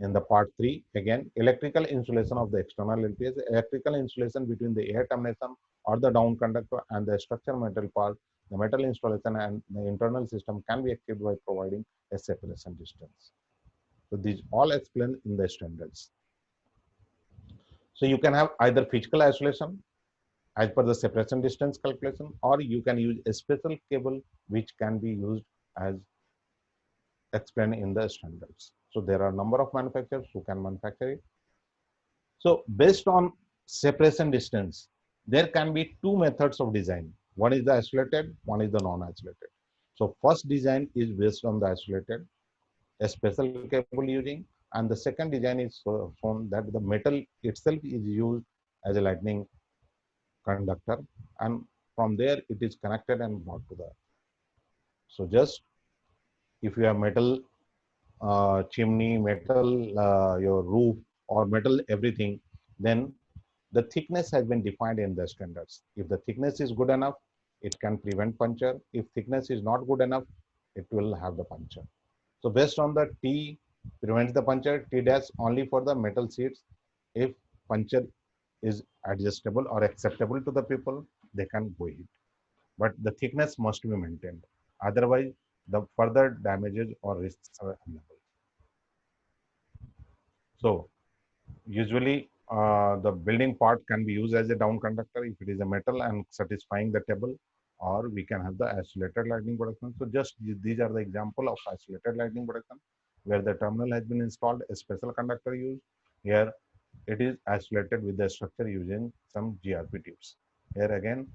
In the part 3, again, electrical insulation of the external LPS, electrical insulation between the air termination or the down conductor and the structure metal part, the metal installation and the internal system can be achieved by providing a separation distance. So these all explained in the standards. So you can have either physical isolation as per the separation distance calculation, or you can use a special cable which can be used as explained in the standards. So there are a number of manufacturers who can manufacture it. So based on separation distance, there can be two methods of design. One is the isolated, one is the non-isolated. So first design is based on the isolated, a special cable using, and the second design is shown that the metal itself is used as a lightning conductor, and from there it is connected and brought to the. So just if you have metal chimney, metal your roof, or metal everything, then the thickness has been defined in the standards. If the thickness is good enough, it can prevent puncture. If thickness is not good enough, it will have the puncture. So based on the T prevents the puncture, T dash only for the metal sheets. If puncture is adjustable or acceptable to the people, they can go it. But the thickness must be maintained. Otherwise, the further damages or risks are available. So usually the building part can be used as a down conductor if it is a metal and satisfying the table, or we can have the isolated lightning protection. So just these are the example of isolated lightning protection, where the terminal has been installed, a special conductor used. Here it is isolated with the structure using some GRP tubes. Here again,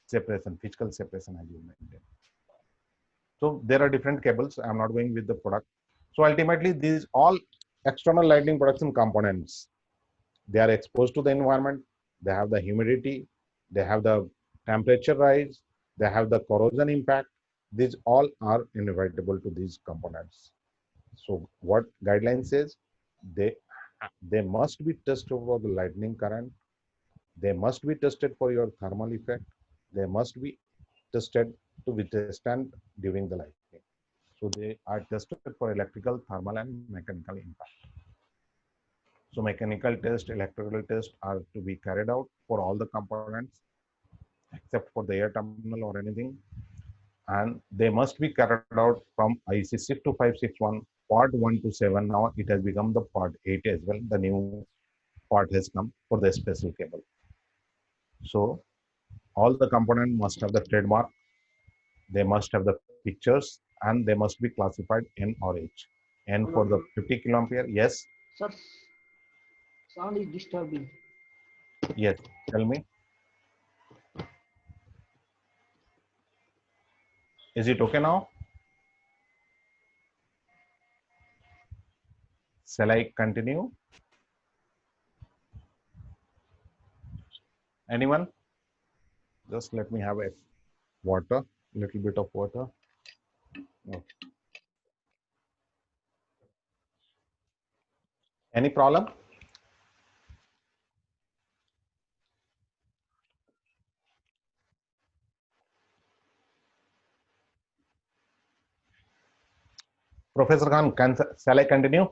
separation, physical separation has been maintained. So there are different cables. I'm not going with the product. So ultimately, these all external lighting production components, they are exposed to the environment. They have the humidity. They have the temperature rise. They have the corrosion impact. These all are inevitable to these components. So what guideline says, they must be tested for the lightning current. They must be tested for your thermal effect. They must be tested to withstand during the lightning. So they are tested for electrical, thermal, and mechanical impact. So mechanical test, electrical test are to be carried out for all the components, except for the air terminal or anything. And they must be carried out from IEC 62561, part 1 to 7. Now it has become the part 8 as well. The new part has come for the special cable. So all the components must have the trademark, they must have the pictures, and they must be classified N or H. N for the 50 kiloampere. Yes. Sir, sound is disturbing. Yes. Tell me. Is it okay now? Shall I continue? Anyone? Just let me have a water, little bit of water. Okay. Any problem? Professor Khan, shall I continue?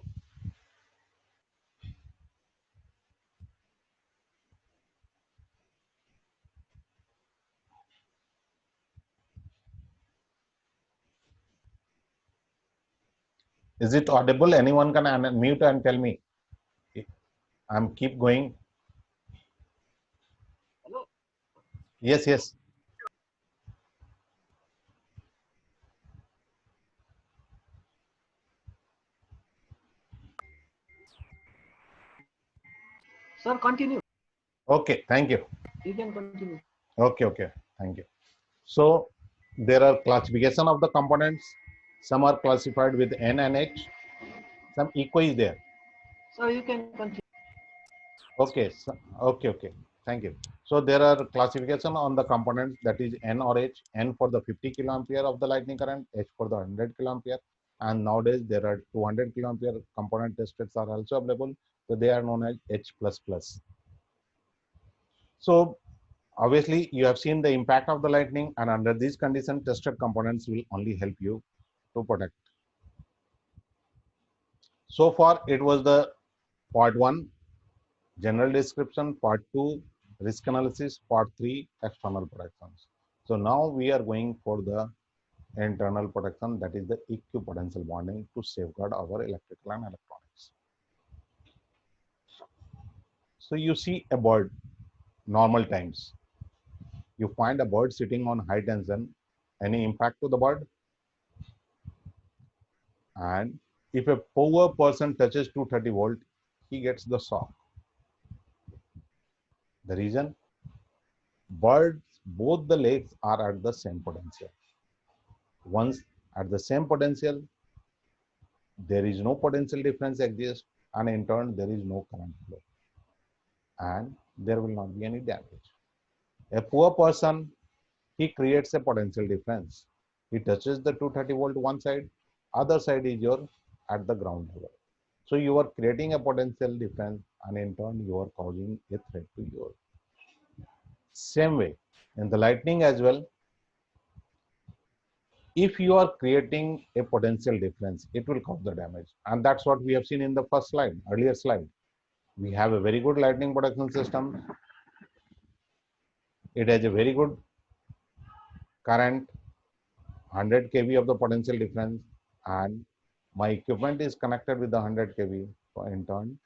Is it audible? Anyone can unmute and tell me. I'm keep going. Hello. Yes, yes. Sir, continue. Okay, thank you. You can continue. Okay, okay, thank you. So there are classification of the components. Some are classified with N and H. Some eco is there. So you can continue. Okay, so, okay. Thank you. So there are classification on the components, that is N or H. N for the 50 kiloampere of the lightning current, H for the 100 kiloampere. And nowadays there are 200 kiloampere component testers are also available. So they are known as H++. So obviously you have seen the impact of the lightning, and under these conditions, tested components will only help you to protect. So far it was the part 1, general description, part 2, risk analysis, part 3, external protections. So now we are going for the internal protection, that is the equipotential bonding to safeguard our electrical and electronics. So you see a bird, normal times. You find a bird sitting on high tension, any impact to the bird? And if a poor person touches 230 volt, he gets the shock. The reason? Birds, both the legs are at the same potential. Once at the same potential, there is no potential difference exists, and in turn there is no current flow, and there will not be any damage. A poor person, he creates a potential difference. He touches the 230 volt one side, other side is your at the ground level. So you are creating a potential difference, and in turn you are causing a threat to your. Same way in the lightning as well, if you are creating a potential difference, it will cause the damage. And that's what we have seen in the first slide, earlier slide. We have a very good lightning protection system. It has a very good current, 100 kV of the potential difference, and my equipment is connected with the 100 kV. So in turn,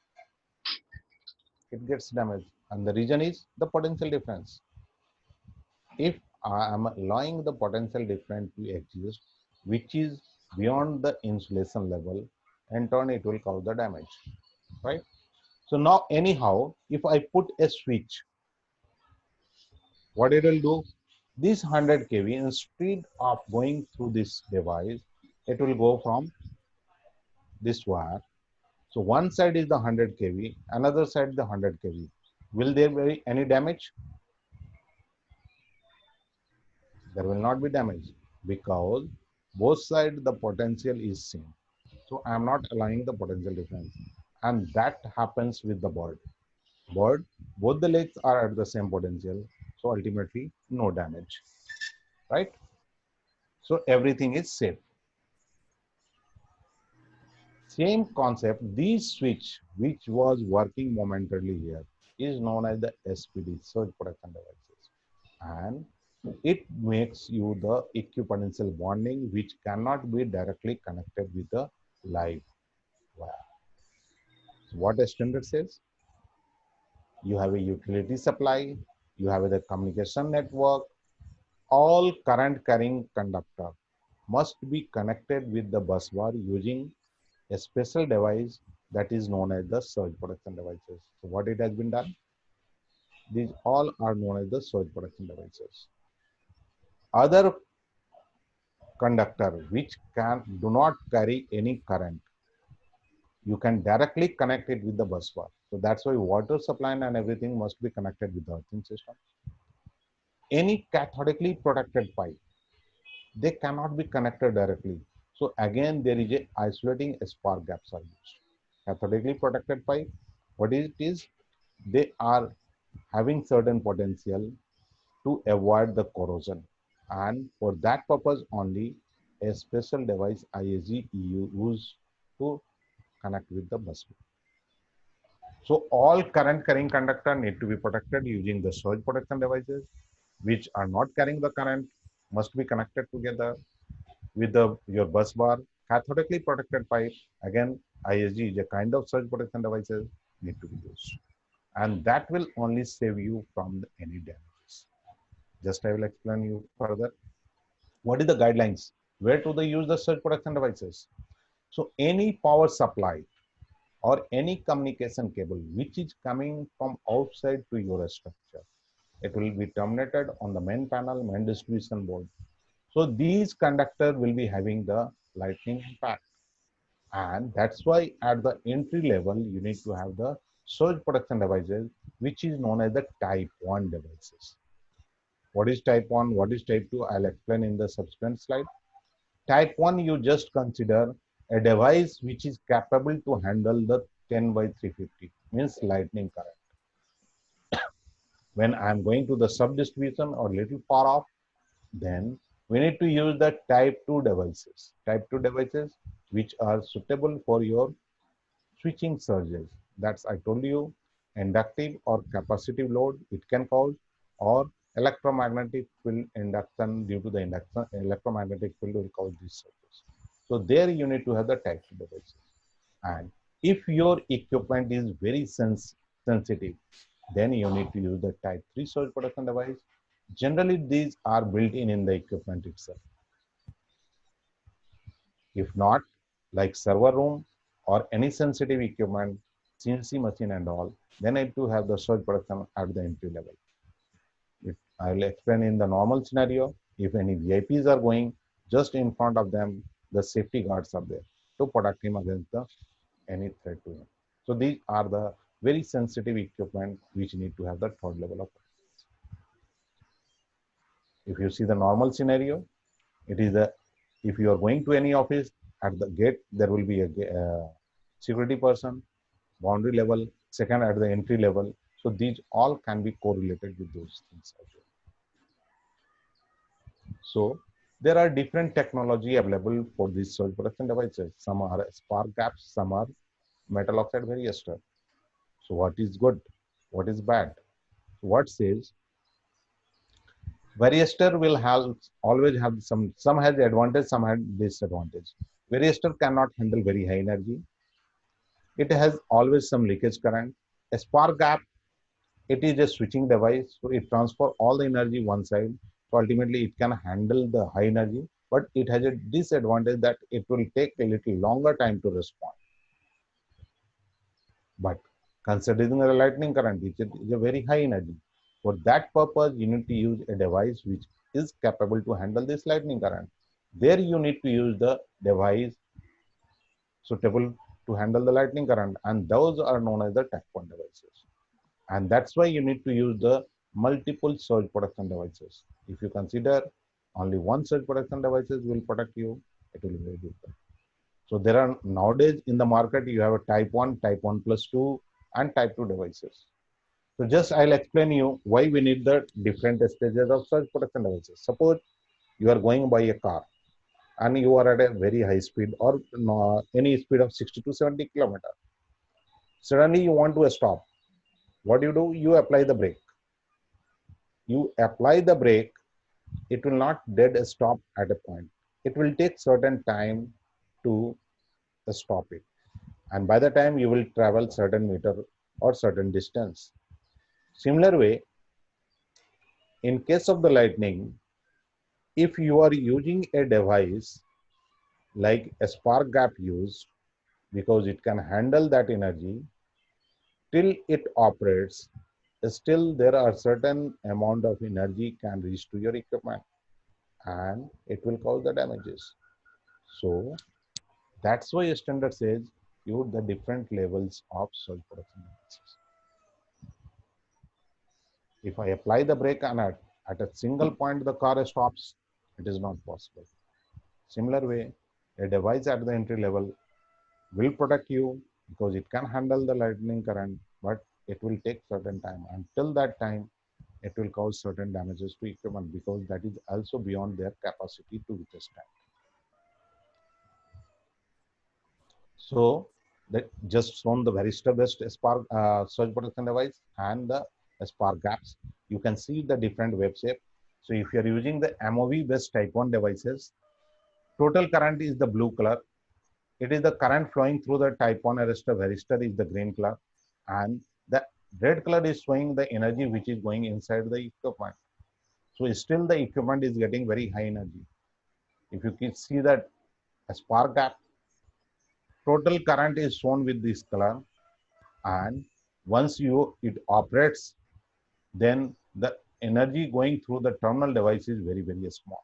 it gets damaged. And the reason is the potential difference. If I am allowing the potential difference to exist, which is beyond the insulation level, in turn it will cause the damage, right? So now anyhow, if I put a switch, what it will do? This 100 kV, instead of going through this device, it will go from this wire. So one side is the 100 kV, another side the 100 kV. Will there be any damage? There will not be damage, because both sides the potential is same. So I am not allowing the potential difference. And that happens with the bird. Bird, both the legs are at the same potential. So ultimately, no damage, right? So everything is safe. Same concept, this switch, which was working momentarily here, is known as the SPD, surge protection devices. And it makes you the equipotential bonding, which cannot be directly connected with the live wire. So what the standard says? You have a utility supply, you have the communication network, all current carrying conductor must be connected with the bus bar using a special device that is known as the surge protection devices. So what it has been done? These all are known as the surge protection devices. Other conductor which do not carry any current, you can directly connect it with the bus bar. So that's why water supply and everything must be connected with the earthing system. Any cathodically protected pipe, they cannot be connected directly. So again, there is a isolating spark gaps are used. Cathodically protected pipe, what it is, they are having certain potential to avoid the corrosion. And for that purpose only, a special device ISG used to connect with the bus bar. So all current carrying conductor need to be protected using the surge protection devices, which are not carrying the current, must be connected together with your bus bar. Cathodically protected pipe, again, ISG is a kind of surge protection devices need to be used. And that will only save you from any damages. Just I will explain you further. What is the guidelines? Where do they use the surge protection devices? So any power supply or any communication cable which is coming from outside to your structure, it will be terminated on the main panel, main distribution board. So these conductors will be having the lightning impact. And that's why at the entry level, you need to have the surge protection devices, which is known as the type 1 devices. What is type 1? What is type 2? I'll explain in the subsequent slide. Type 1, you just consider a device which is capable to handle the 10 by 350, means lightning current. When I'm going to the sub-distribution or little far off, then we need to use the type 2 devices. Type 2 devices which are suitable for your switching surges. That's I told you, inductive or capacitive load it can cause, or electromagnetic field induction due to the induction electromagnetic field will cause these surges. So there you need to have the type 2 devices. And if your equipment is very sensitive, then you need to use the type 3 surge protection device. Generally, these are built in the equipment itself. If not, like server room or any sensitive equipment, CNC machine and all, then I need to have the surge protection at the entry level. I will explain in the normal scenario, if any VIPs are going, just in front of them, the safety guards are there to protect him against any threat to him. So these are the very sensitive equipment which need to have the third level of protection. If you see the normal scenario, it is a, if you are going to any office, at the gate, there will be a security person, boundary level, second at the entry level. So these all can be correlated with those things as well. So there are different technology available for these surge protection devices. Some are spark gaps, some are metal oxide variester. So what is good? What is bad? What says variester will have always have some has advantage, some has disadvantage. Variester cannot handle very high energy. It has always some leakage current. A spark gap, it is a switching device, so it transfer all the energy one side. So ultimately, it can handle the high energy, but it has a disadvantage that it will take a little longer time to respond. But considering the lightning current, which is a very high energy, for that purpose, you need to use a device which is capable to handle this lightning current. There, you need to use the device suitable to handle the lightning current, and those are known as the type 1 devices. And that's why you need to use the multiple surge protection devices. If you consider only one surge protection devices will protect you, it will be very difficult. So there are nowadays in the market, you have a type 1, type 1 plus 2, and type 2 devices. So just I'll explain you why we need the different stages of surge protection devices. Suppose you are going by a car and you are at a very high speed or any speed of 60 to 70 kilometers. Suddenly you want to stop. What do? You apply the brake. You apply the brake, it will not dead stop at a point. It will take certain time to stop it. And by the time you will travel certain meter or certain distance. Similar way, in case of the lightning, if you are using a device like a spark gap used, because it can handle that energy, till it operates, still there are certain amount of energy can reach to your equipment and it will cause the damages. So that's why standard says use the different levels of surge protection devices. If I apply the brake and at a single point the car stops, it is not possible. Similar way, a device at the entry level will protect you because it can handle the lightning current, but it will take certain time. Until that time, it will cause certain damages to equipment because that is also beyond their capacity to withstand. So that just shown the varistor based spark surge protection device and the spark gaps. You can see the different wave shape. So if you are using the MOV based type 1 devices, total current is the blue color. It is the current flowing through the type 1 arrestor. Varistor is the green color, and the red color is showing the energy which is going inside the equipment. So still the equipment is getting very high energy. If you can see that a spark gap, total current is shown with this color, and once it operates, then the energy going through the terminal device is very small.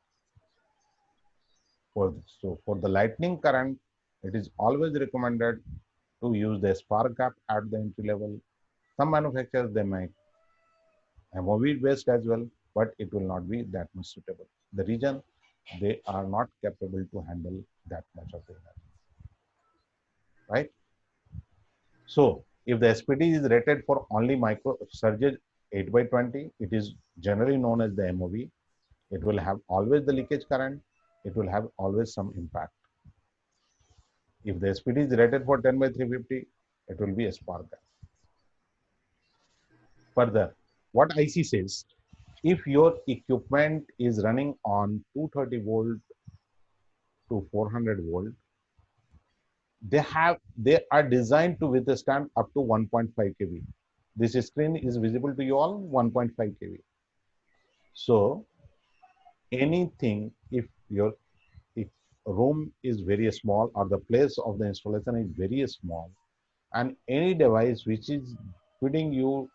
So for the lightning current, it is always recommended to use the spark gap at the entry level. Some manufacturers they make MOV based as well, but it will not be that much suitable. The reason they are not capable to handle that much of the energy, right? So if the SPD is rated for only micro surges 8 by 20, it is generally known as the MOV. It will have always the leakage current. It will have always some impact. If the SPD is rated for 10 by 350, it will be a spark gap. Further, what IC says, if your equipment is running on 230 volt to 400 volt, they are designed to withstand up to 1.5 kV. This screen is visible to you all, 1.5 kV. So anything, if room is very small or the place of the installation is very small, and any device which is feeding you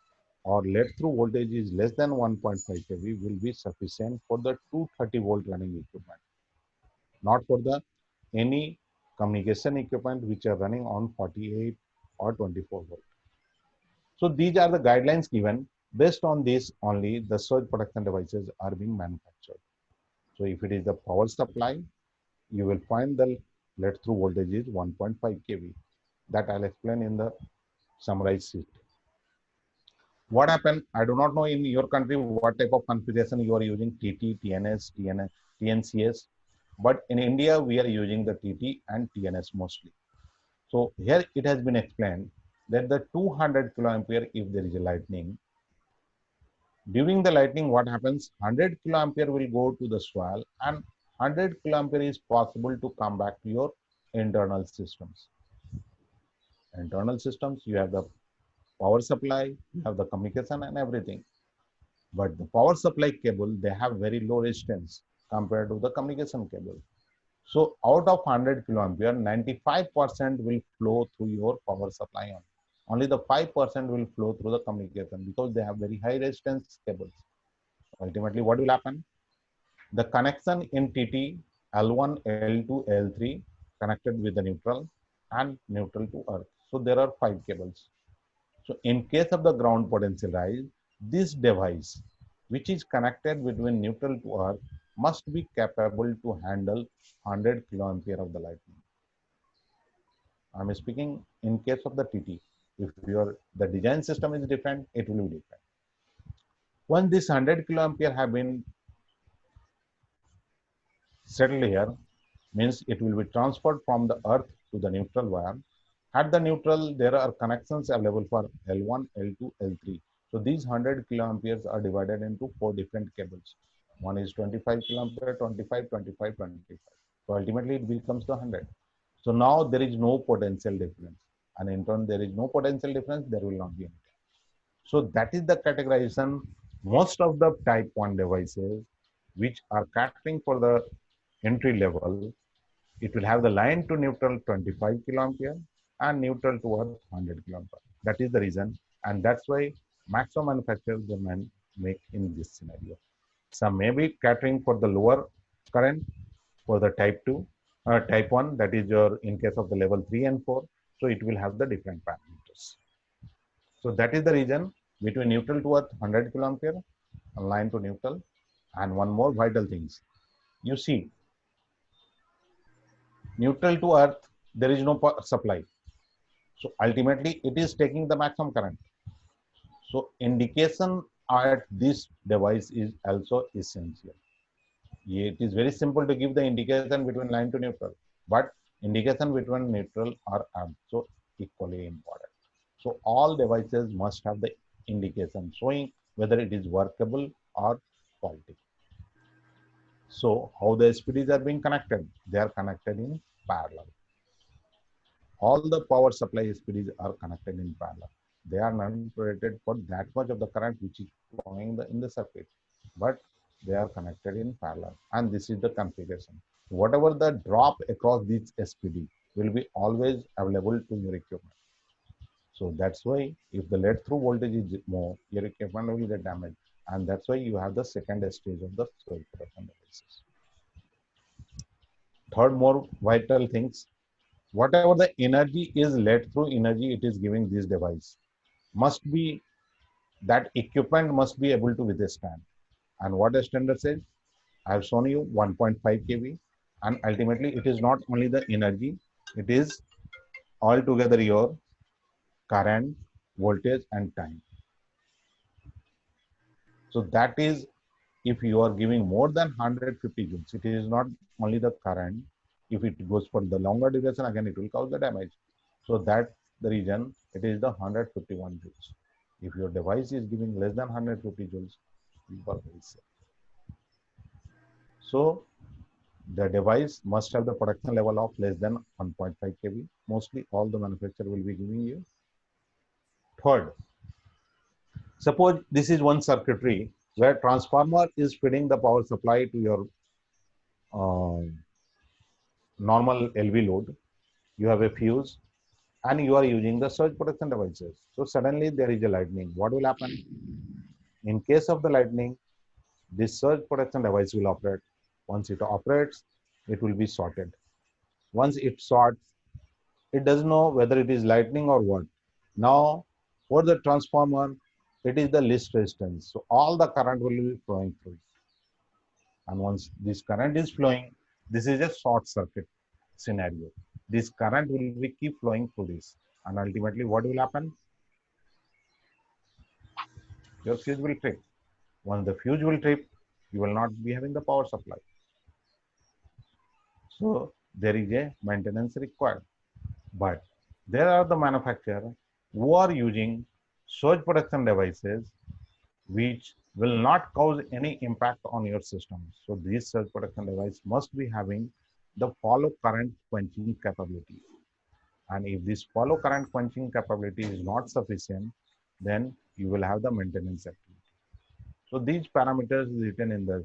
or let through voltage is less than 1.5 kV will be sufficient for the 230 volt running equipment, not for the any communication equipment which are running on 48 or 24 volt. So these are the guidelines given. Based on this only the surge protection devices are being manufactured. So if it is the power supply, you will find the let through voltage is 1.5 kV. That I'll explain in the summarized sheet. What happened? I do not know in your country what type of configuration you are using, TT, TNS, TNCS. But in India, we are using the TT and TNS mostly. So here it has been explained that the 200 kiloampere, if there is a lightning, during the lightning, what happens? 100 kiloampere will go to the soil and 100 kiloampere is possible to come back to your internal systems. Internal systems, you have the power supply, you have the communication and everything. But the power supply cable, they have very low resistance compared to the communication cable. So out of 100 kiloampere, 95% will flow through your power supply. Only the 5% will flow through the communication because they have very high resistance cables. Ultimately, what will happen? The connection in TT, L1, L2, L3 connected with the neutral and neutral to earth. So there are 5 cables. So in case of the ground potential rise, this device, which is connected between neutral to earth, must be capable to handle 100 kiloampere of the lightning. I'm speaking in case of the TT. If the design system is different, it will be different. Once this 100 kiloampere have been settled here, means it will be transferred from the earth to the neutral wire. At the neutral, there are connections available for L1, L2, L3. So these 100 kiloamperes are divided into 4 different cables. One is 25 kiloampere, 25, 25, 25. So ultimately it becomes the 100. So now there is no potential difference. And in turn, there is no potential difference, there will not be any. So that is the categorization. Most of the type 1 devices which are catering for the entry level, it will have the line to neutral 25 kiloampere and neutral to earth 100 kiloampere. That is the reason, and that's why maximum manufacturers they make in this scenario. Some may be catering for the lower current for the type 2, type 1, that is your in case of the level 3 and 4. So it will have the different parameters. So that is the reason between neutral to earth 100 kiloampere and line to neutral. And one more vital things. You see, neutral to earth, there is no supply. So ultimately, it is taking the maximum current. So indication at this device is also essential. It is very simple to give the indication between line to neutral, but Indication between neutral or also equally important. So all devices must have the indication showing whether it is workable or faulty. So how the SPDs are being connected? They are connected in parallel. All the power supply SPDs are connected in parallel. They are not rated for that much of the current which is flowing in the circuit, but they are connected in parallel. And this is the configuration. Whatever the drop across this SPD will be always available to your equipment. So that's why if the lead through voltage is more, your equipment will get damaged. And that's why you have the second stage of the surge protection devices. Third, more vital things, whatever the energy is led through energy it is giving this device must be, that equipment must be able to withstand. And what the standard says, I have shown you 1.5 kV, and ultimately it is not only the energy, it is altogether your current, voltage, and time. So that is, if you are giving more than 150 joules, it is not only the current. If it goes for the longer duration, again it will cause the damage. So that's the reason it is the 151 joules. If your device is giving less than 150 joules, you are very safe. So the device must have the production level of less than 1.5 kV. Mostly all the manufacturer will be giving you. Third, suppose this is one circuitry where transformer is feeding the power supply to your uh, normal LV load. You have a fuse and you are using the surge protection devices. So suddenly there is a lightning. What will happen? In case of the lightning, this surge protection device will operate. Once it operates, it will be sorted. Once it sorts, it doesn't know whether it is lightning or what. Now, for the transformer, it is the least resistance. So all the current will be flowing through. And once this current is flowing, this is a short circuit scenario. This current will be keep flowing through this. And ultimately, what will happen? Your fuse will trip. Once the fuse will trip, you will not be having the power supply. So there is a maintenance required. But there are the manufacturers who are using surge protection devices which will not cause any impact on your system. So this surge protection device must be having the follow current quenching capability. And if this follow current quenching capability is not sufficient, then you will have the maintenance activity. So these parameters written in the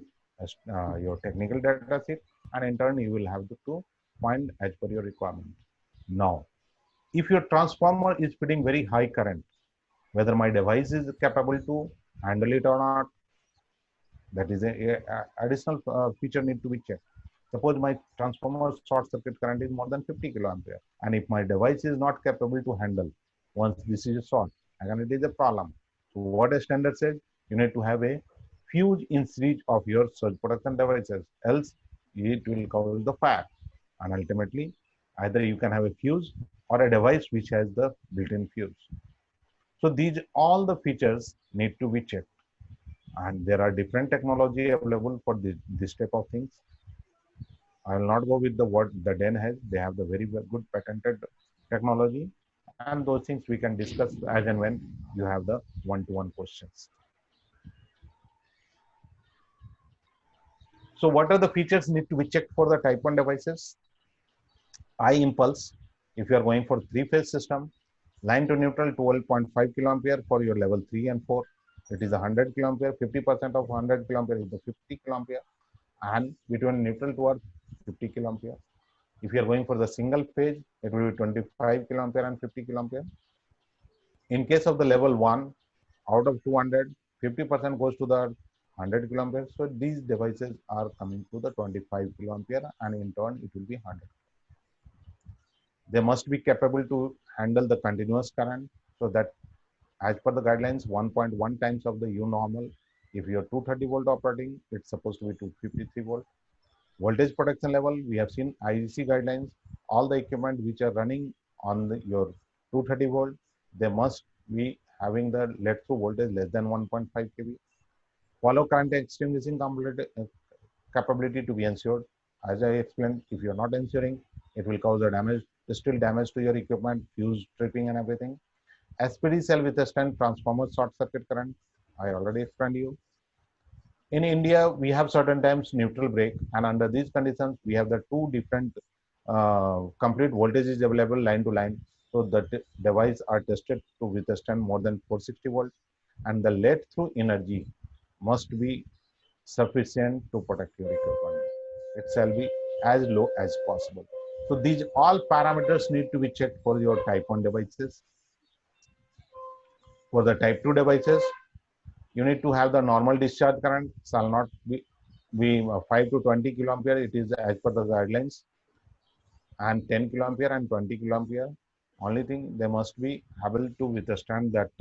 your technical data sheet, and in turn you will have to find as per your requirement. Now, if your transformer is feeding very high current, whether my device is capable to handle it or not, that is a additional feature need to be checked. Suppose my transformer short circuit current is more than 50 kiloampere, and if my device is not capable to handle, once this is short, again it is a problem. So what a standard says, you need to have a fuse in each of your surge protection devices, else it will cause the fire. And ultimately, either you can have a fuse or a device which has the built-in fuse. So these all the features need to be checked, and there are different technology available for this type of things. I will not go with the what the Den has. They have the very good patented technology, and those things we can discuss as and when you have the one-to-one questions. So what are the features need to be checked for the type 1 devices? I impulse, if you are going for three-phase system, line to neutral 12.5 kiloampere for your level 3 and 4. It is 100 kiloampere, 50% of 100 kiloampere is the 50 kiloampere, and between neutral to earth, 50 kiloampere. If you are going for the single phase, it will be 25 kiloampere and 50 kiloampere. In case of the level 1, out of 200, 50% goes to the 100 kiloampere. So these devices are coming to the 25 kiloampere, and in turn it will be 100. They must be capable to handle the continuous current, so that as per the guidelines, 1.1 times of the U normal. If you are 230 volt operating, it's supposed to be 253 volt. Voltage protection level, we have seen IEC guidelines. All the equipment which are running on your 230 volt, they must be having the let through voltage less than 1.5 kV. Follow current extinguishing capability to be ensured. As I explained, if you are not ensuring, it will cause a damage, still damage to your equipment, fuse tripping and everything. SPD cell withstand transformer short circuit current. I already explained you. In India, we have certain times neutral break, and under these conditions, we have the two different complete voltages available line to line. So the device are tested to withstand more than 460 volts, and the let through energy must be sufficient to protect your equipment. It shall be as low as possible. So these all parameters need to be checked for your type 1 devices. For the type 2 devices, you need to have the normal discharge current shall not be 5 to 20 kiloampere. It is as per the guidelines, and 10 kiloampere and 20 kiloampere. Only thing, they must be able to withstand that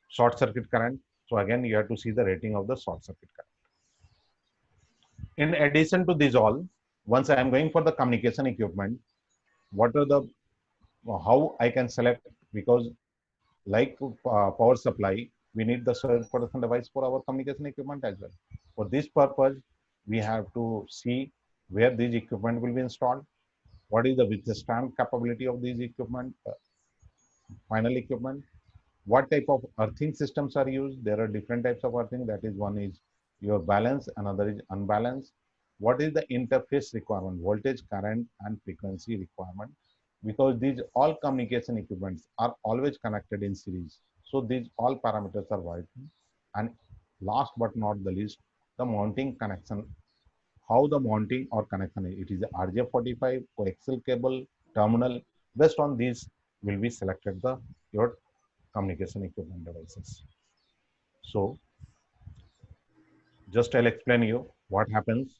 short circuit current. So again, you have to see the rating of the short circuit current. In addition to this all, once I am going for the communication equipment, what are the how I can select, because like power supply, we need the surge protection device for our communication equipment as well. For this purpose, we have to see where these equipment will be installed, what is the withstand capability of these equipment, final equipment, what type of earthing systems are used. There are different types of earthing. That is, one is your balance, another is unbalanced. What is the interface requirement, voltage, current, and frequency requirement? Because these all communication equipments are always connected in series. So these all parameters are vital. And last but not the least, the mounting connection. How the mounting or connection is. It is a RJ45 coaxial cable, terminal. Based on these will be selected the your communication equipment devices. So just I'll explain you what happens.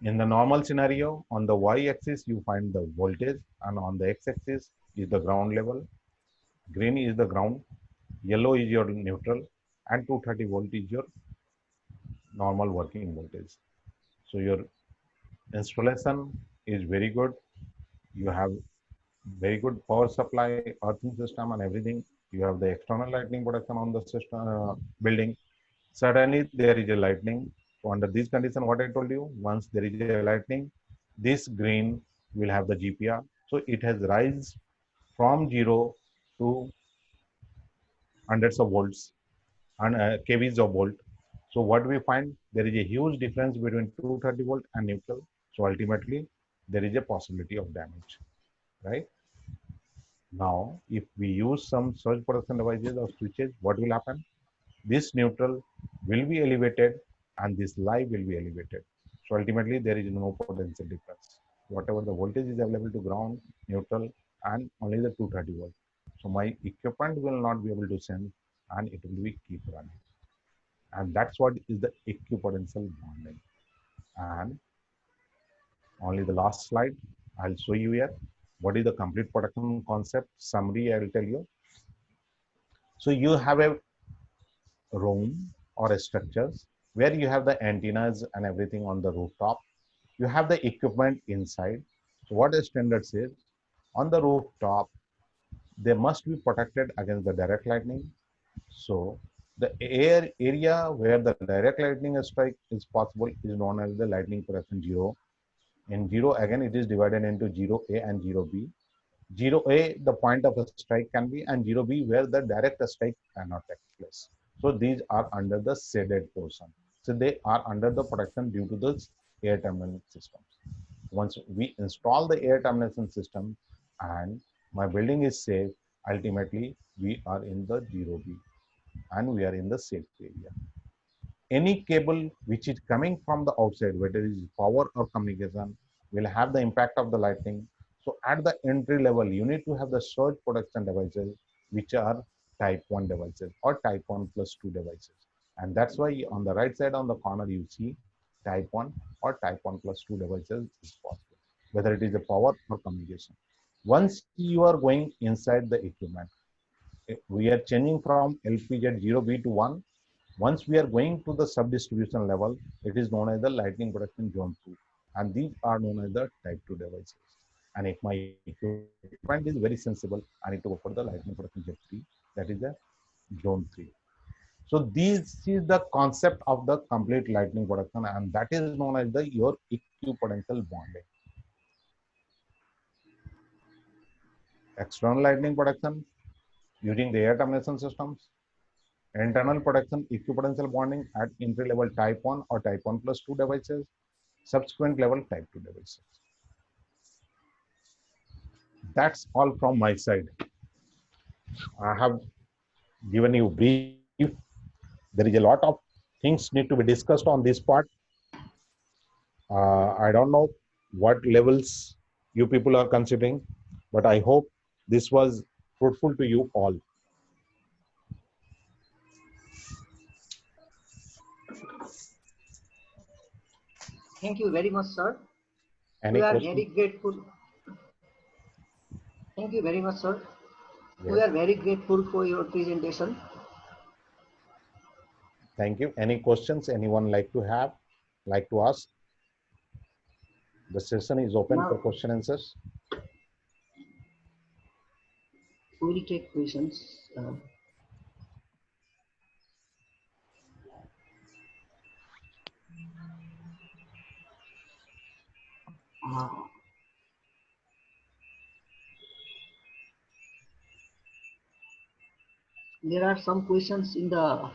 In the normal scenario, on the y-axis, you find the voltage, and on the x-axis is the ground level. Green is the ground, yellow is your neutral, and 230 volt is your normal working voltage. So your installation is very good. You have very good power supply, earthing system, and everything. You have the external lightning protection on the system building. Suddenly there is a lightning. So under this condition, what I told you, once there is a lightning, this green will have the GPR. So it has rise from 0 to hundreds of volts and kVs of volt. So what we find, there is a huge difference between 230 volt and neutral. So ultimately, there is a possibility of damage, right? Now, if we use some surge protection devices or switches, what will happen? This neutral will be elevated and this live will be elevated. So ultimately, there is no potential difference. Whatever the voltage is available to ground, neutral, and only the 230 volt. So my equipment will not be able to send, and it will be keep running. And that's what is the equipotential bonding. And only the last slide, I'll show you here. What is the complete protection concept? Summary, I will tell you. So you have a room or structures where you have the antennas and everything on the rooftop. You have the equipment inside. So what the standard says, on the rooftop, they must be protected against the direct lightning. So the area where the direct lightning strike is possible is known as the lightning protection zero. In zero, again, it is divided into 0A and 0B. 0A, the point of a strike can be, and 0B, where the direct strike cannot take place. So these are under the shaded portion. So they are under the protection due to the air termination systems. Once we install the air termination system and my building is safe, ultimately we are in the 0B and we are in the safe area. Any cable which is coming from the outside, whether it is power or communication, will have the impact of the lightning. So at the entry level, you need to have the surge protection devices, which are type 1 devices or type 1 plus 2 devices. And that's why on the right side on the corner, you see type 1 or type 1 plus 2 devices is possible, whether it is a power or communication. Once you are going inside the equipment, we are changing from LPZ 0B to 1. Once we are going to the sub-distribution level, it is known as the lightning protection zone 2. And these are known as the type 2 devices. And if my equipment is very sensible, I need to go for the lightning protection zone 3, that is the zone 3. So this is the concept of the complete lightning protection, and that is known as the your equipotential bonding. external lightning protection using the air termination systems, internal protection, equipotential bonding at entry level type 1 or type 1 plus 2 devices, subsequent level type 2 devices. That's all from my side. I have given you brief. There is a lot of things need to be discussed on this part. I don't know what levels you people are considering, but I hope this was fruitful to you all. Thank you very much, sir. Any We are questions? very grateful. Thank you very much, sir. We Yes. are very grateful for your presentation. Thank you. Any questions anyone like to ask? The session is open for Now question answers. we will take questions. Uh, there are some questions in the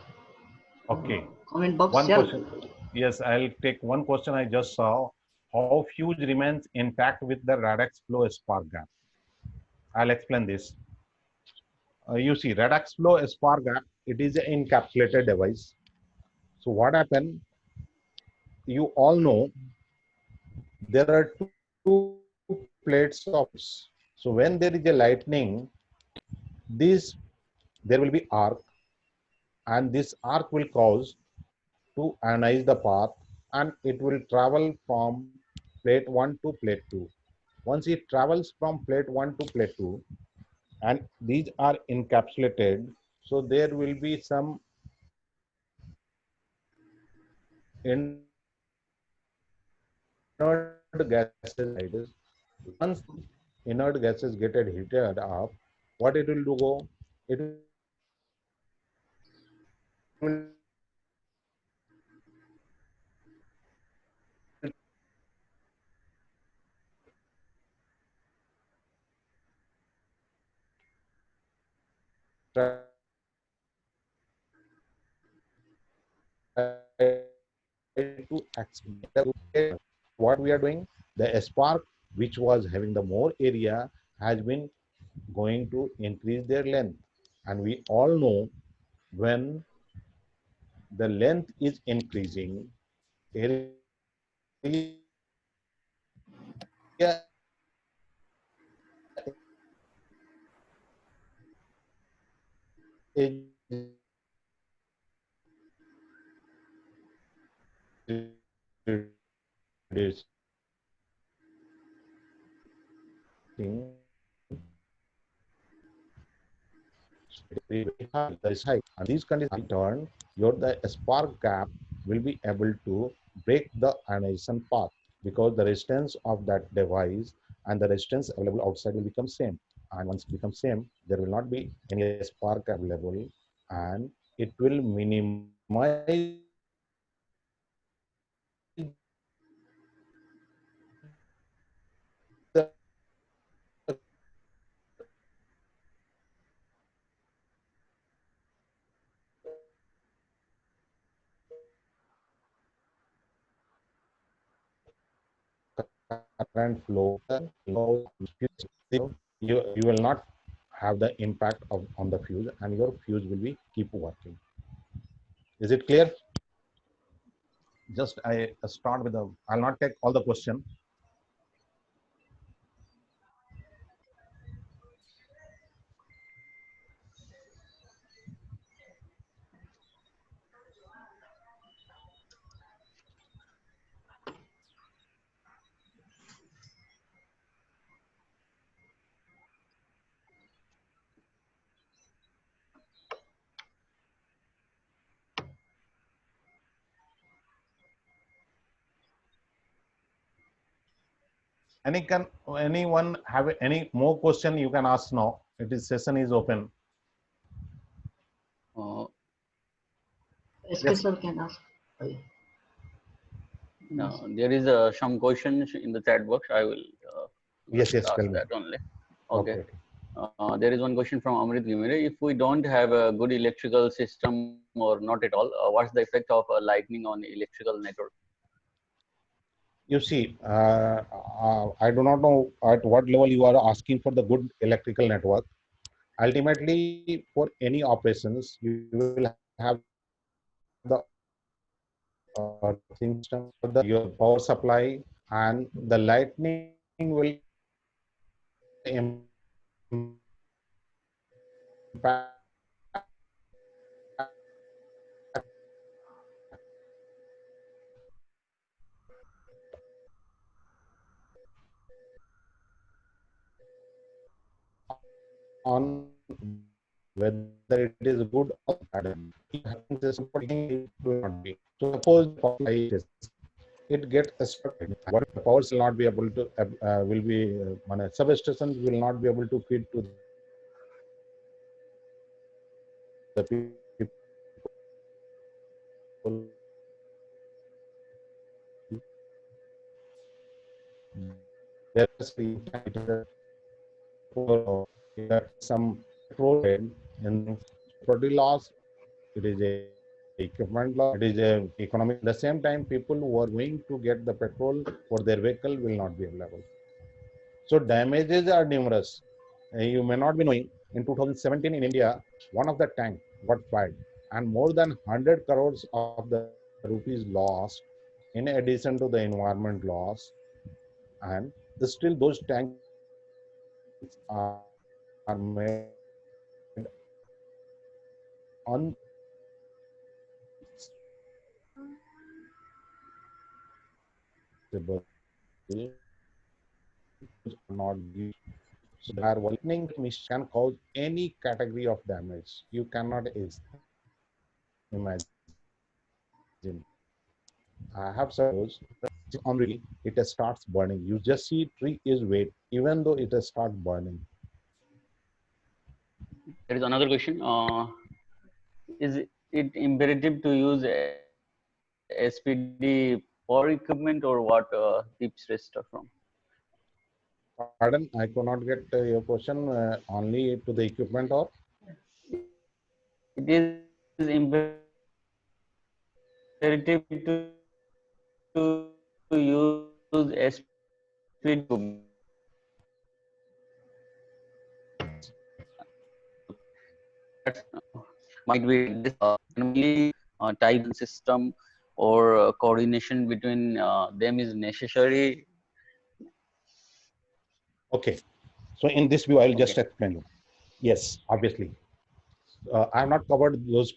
Okay. comment box. One Shall question. Yes, I'll take one question I just saw. How fuse remains intact with the Radix flow spark gap? I'll explain this. You see, Radix flow spark gap, it is an encapsulated device. So what happened? You all know there are two plates of it. So when there is a lightning, this there will be arc, and this arc will cause to ionize the path, and it will travel from plate 1 to plate 2. Once it travels from plate 1 to plate 2, and these are encapsulated, so there will be some inert gases. Once inert gases get heated up, what it will do go? It will try to accelerate. What we are doing, the spark which was having the more area has been going to increase their length, and we all know when the length is increasing, area is reducing. Very high, that is high. And these conditions turn the spark gap will be able to break the ionization path, because the resistance of that device and the resistance available outside will become same. And once it becomes same, there will not be any spark available, and it will minimize the current flow. You will not have the impact on the fuse, and your fuse will be keep working. Is it clear? Just I start with I'll not take all the question. Anyone have any more question? You can ask now. Session is open. SK sir can ask. No, there is some questions in the chat box. I will Yes, ask tell me. that only. Okay. There is one question from Amrit Gimire. If we don't have a good electrical system or not at all, what's the effect of lightning on electrical network? You see, I do not know at what level you are asking for the good electrical network. Ultimately, for any operations, you will have the things system, your power supply, and the lightning will on whether it is good or bad. It will not be. So suppose it gets stuck. What the powers will not be able to will be substations will not be able to feed to the people. There's some program in property laws. It is a equipment law. It is a economic. At the same time, people who are going to get the petrol for their vehicle will not be available. So damages are numerous. You may not be knowing. In 2017 in India, one of the tank got fired, and more than 100 crores of the rupees lost. In addition to the environment loss, and still those tanks are made not give. So their lightning can cause any category of damage. You cannot imagine. I have suppose on really it starts burning. You just see tree is wet, even though it starts burning. There is another question. Is it imperative to use SPD for equipment or what tips rest are from? Pardon, I could not get your question. Only to the equipment or? It is imperative to use SPD might be this type system or coordination between them is necessary. Okay. So in this view, I will just explain you. Yes, obviously. I have not covered those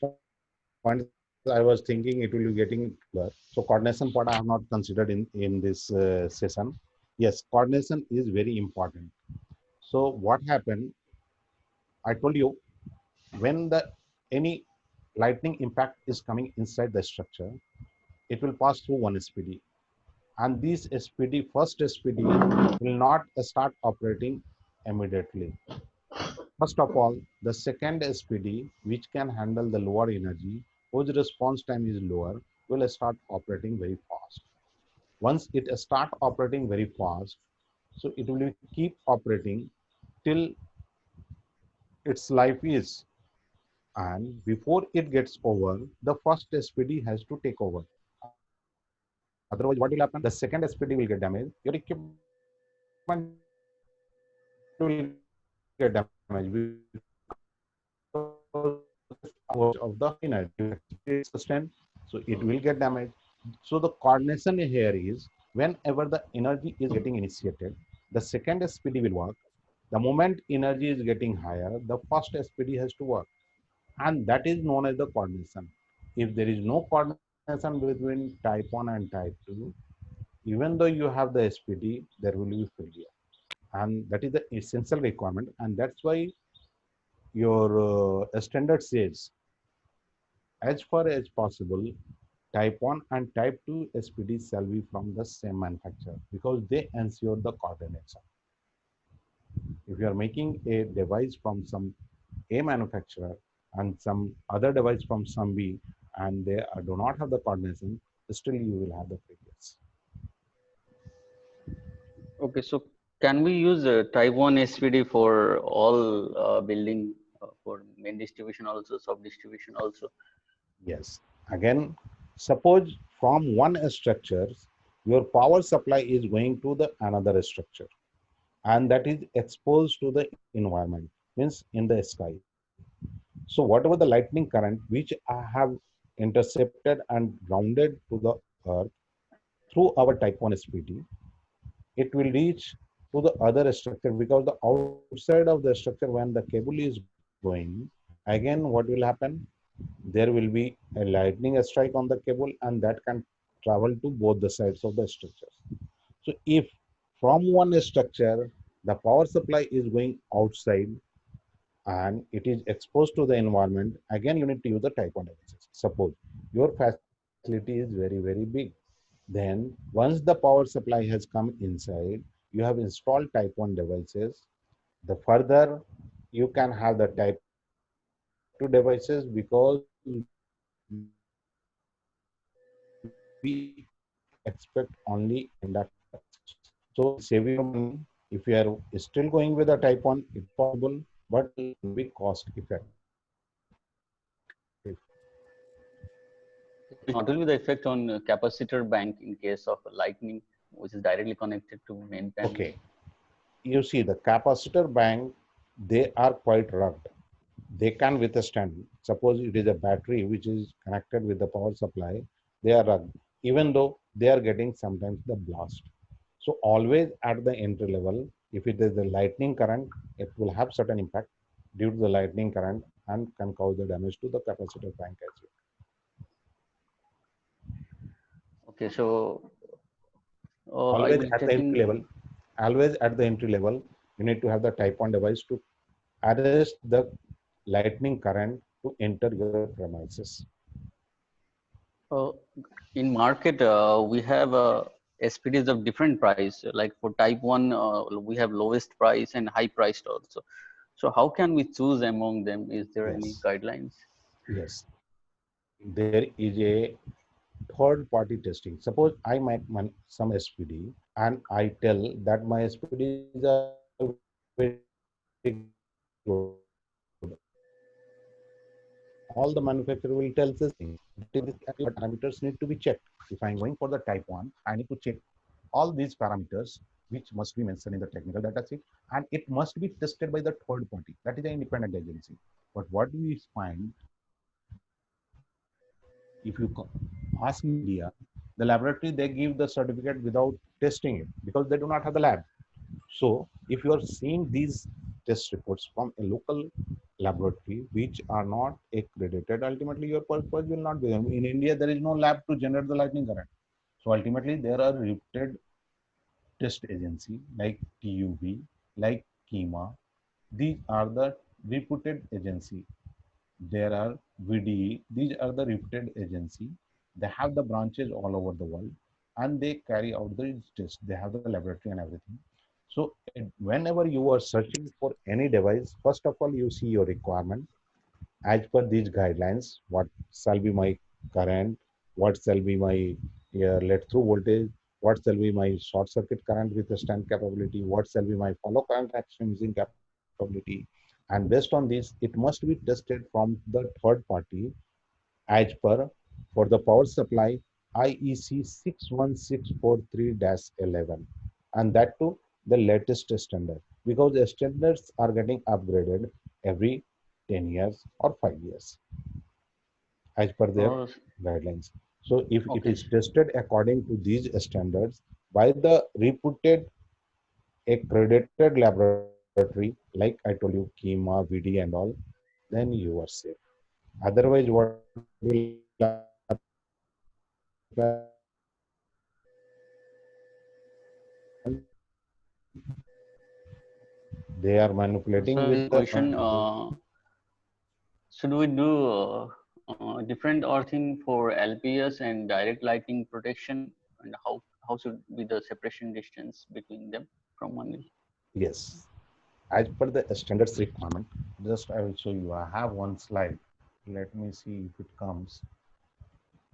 points. I was thinking it will be getting clear. So coordination part I have not considered in this session. Yes, coordination is very important. So what happened? I told you when the any lightning impact is coming inside the structure, it will pass through one SPD, and this SPD, first SPD, will not start operating immediately. First of all, the second SPD, which can handle the lower energy, whose response time is lower, will start operating very fast. Once it start operating very fast, so it will keep operating till its life is. And before it gets over, the first SPD has to take over. Otherwise, what will happen? The second SPD will get damaged. Your equipment will get damaged of the energy system, so it will get damaged. So the coordination here is whenever the energy is getting initiated, the second SPD will work. The moment energy is getting higher, the first SPD has to work, and that is known as the coordination. If there is no coordination between type 1 and type 2, even though you have the SPD, there will be failure, and that is the essential requirement. And that's why your standard says, as far as possible, type 1 and type 2 SPDs shall be from the same manufacturer because they ensure the coordination. If you are making a device from some A manufacturer and some other device from some B, and they do not have the coordination, still you will have the failures. Okay, so Can we use type 1 SPD for all building for main distribution also, sub distribution also? Yes. Again, suppose from one structure, your power supply is going to the another structure, and that is exposed to the environment, means in the sky. So whatever the lightning current which I have intercepted and grounded to the earth through our type 1 SPD, it will reach to the other structure, because the outside of the structure when the cable is going, again what will happen? There will be a lightning strike on the cable, and that can travel to both the sides of the structures. So if from one structure the power supply is going outside and it is exposed to the environment, again you need to use the type 1 devices. Suppose your facility is very, very big. Then once the power supply has come inside, you have installed type 1 devices. The further you can have the type 2 devices, because we expect only inductors. So it will save you money if you are still going with the type 1. It's possible, but it will not be cost effective. What will be the effect on capacitor bank in case of lightning, which is directly connected to main panel? Okay, you see the capacitor bank, they are quite rugged. They can withstand. Suppose it is a battery which is connected with the power supply, they are rugged, even though they are getting sometimes the blast. So always at the entry level, if it is the lightning current, it will have certain impact due to the lightning current and can cause the damage to the capacitor bank as well. Okay, so I Always will at the take entry in. level, always at the entry level, you need to have the type 1 device to arrest the lightning current to enter your premises. Uh, in market, we have SPDs of different price. Like for type 1, we have lowest price and high priced also. So how can we choose among them? Is there any Yes, guidelines? yes. There is a third party testing. Suppose I make some SPD and I tell that my SPDs are very good. All the manufacturer will tell the same thing. That is these parameters need to be checked. If I'm going for the type 1, I need to check all these parameters which must be mentioned in the technical data sheet, and it must be tested by the third party. That is an independent agency. But what we find, if you ask me in India, the laboratory they give the certificate without testing it because they do not have the lab. So if you are seeing these test reports from a local laboratory which are not accredited, ultimately your purpose will not be there. In India, there is no lab to generate the lightning current. So ultimately, there are reputed test agency like TUV, like KEMA. These are the reputed agency. There are VDE. These are the reputed agency. They have the branches all over the world, and they carry out the tests. They have the laboratory and everything. So whenever you are searching for any device, first of all, you see your requirement as per these guidelines. What shall be my current? What shall be my let through voltage? What shall be my short circuit current with the stand capability? What shall be my follow current experiencing capability? And based on this, it must be tested from the third party as per for the power supply IEC 61643-11, and that too the latest standard, because the standards are getting upgraded every 10 years or 5 years as per their Uh, guidelines. So if it okay. is tested according to these standards by the reputed accredited laboratory, like I told you, KEMA, VD and all, then you are safe. Otherwise, what will happen? They are manipulating So with the question, should we do different earthing for LPS and direct lighting protection? And how should be the separation distance between them from one? yes, as per the standards requirement. Just I will show you. I have one slide. Let me see if it comes.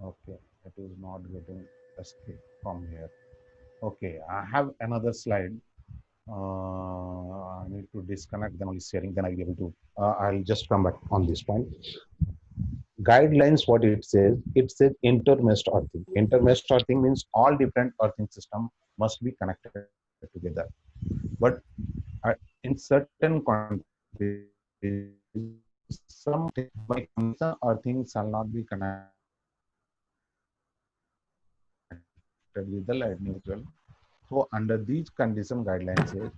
Okay, it is not getting escape from here. Okay, I have another slide. I need to disconnect, then only sharing, then I'll be able to, I'll just come back on this point. Guidelines, what it says intermeshed earthing. Intermeshed earthing means all different earthing system must be connected together. But in certain countries, some by condition earthing shall not be connected with the lightning as well. So under these condition guidelines says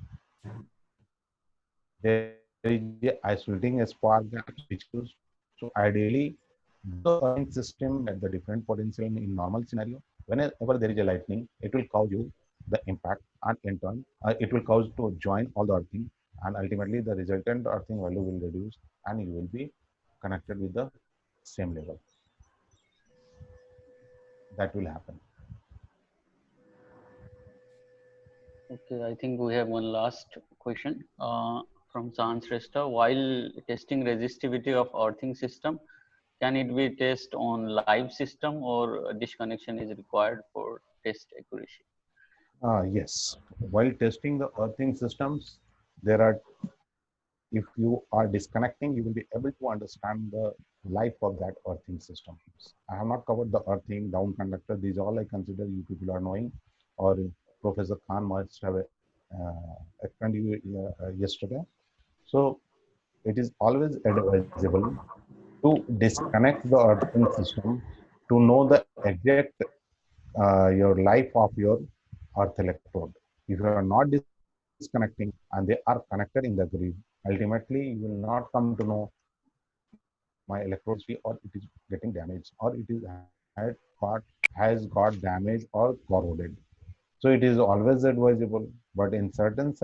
there is a isolating spark gap which is used. So ideally, both the earthing system at the different potential in normal scenario, whenever there is a lightning, it will cause you the impact, and in turn, it will cause to join all the earthing, and ultimately the resultant earthing value will reduce, and you will be connected with the same level. That will happen. Okay, I think we have one last question from Sans Resta. While testing resistivity of earthing system, can it be tested on live system or disconnection is required for test accuracy? Yes, while testing the earthing systems, there are, if you are disconnecting, you will be able to understand the life of that earthing systems. I have not covered the earthing, down conductor. These all I consider you people are knowing, or Professor Khan must have explained you yesterday. So it is always advisable to disconnect the earthing system to know the exact your life of your earth electrode. If you are not disconnecting and they are connected in the grid, ultimately you will not come to know my electrode is free or it is getting damaged or it is has got damaged or corroded. So it is always advisable, but in certain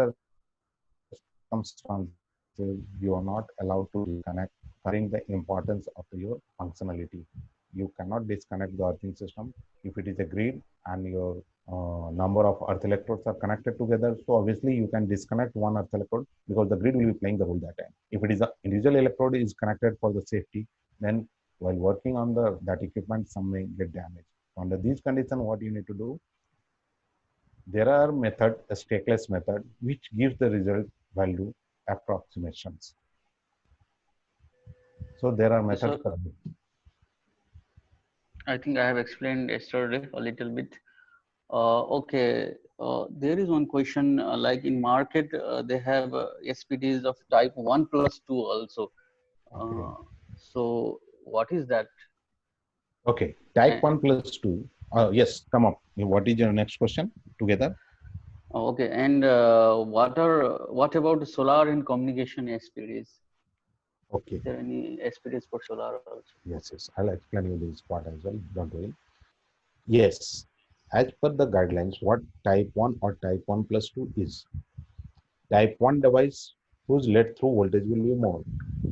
circumstances, you are not allowed to disconnect, considering the importance of your functionality. You cannot disconnect the earthing system if it is a grid and your number of earth electrodes are connected together. So obviously you can disconnect one earth electrode because the grid will be playing the role that time. If it is an individual electrode is connected for the safety, then while working on the that equipment, some may get damaged. Under these conditions, what you need to do, there are method, a stakeless method, which gives the result value approximations. So there are Okay, methods so for this. I think I have explained yesterday a little bit. Okay, there is one question like in market, they have SPDs of type 1 plus 2 also. Okay. Uh, so what is that? Okay. Type Uh, 1 plus 2. Yes, come up. What is your next question together? okay, and what about solar and communication SPDs? Okay. Is there any SPDs for solar also? Yes, yes. I'll explain you this part as well. Don't worry. Yes. As per the guidelines, what type 1 or type 1 plus 2 is? Type 1 device whose let through voltage will be more.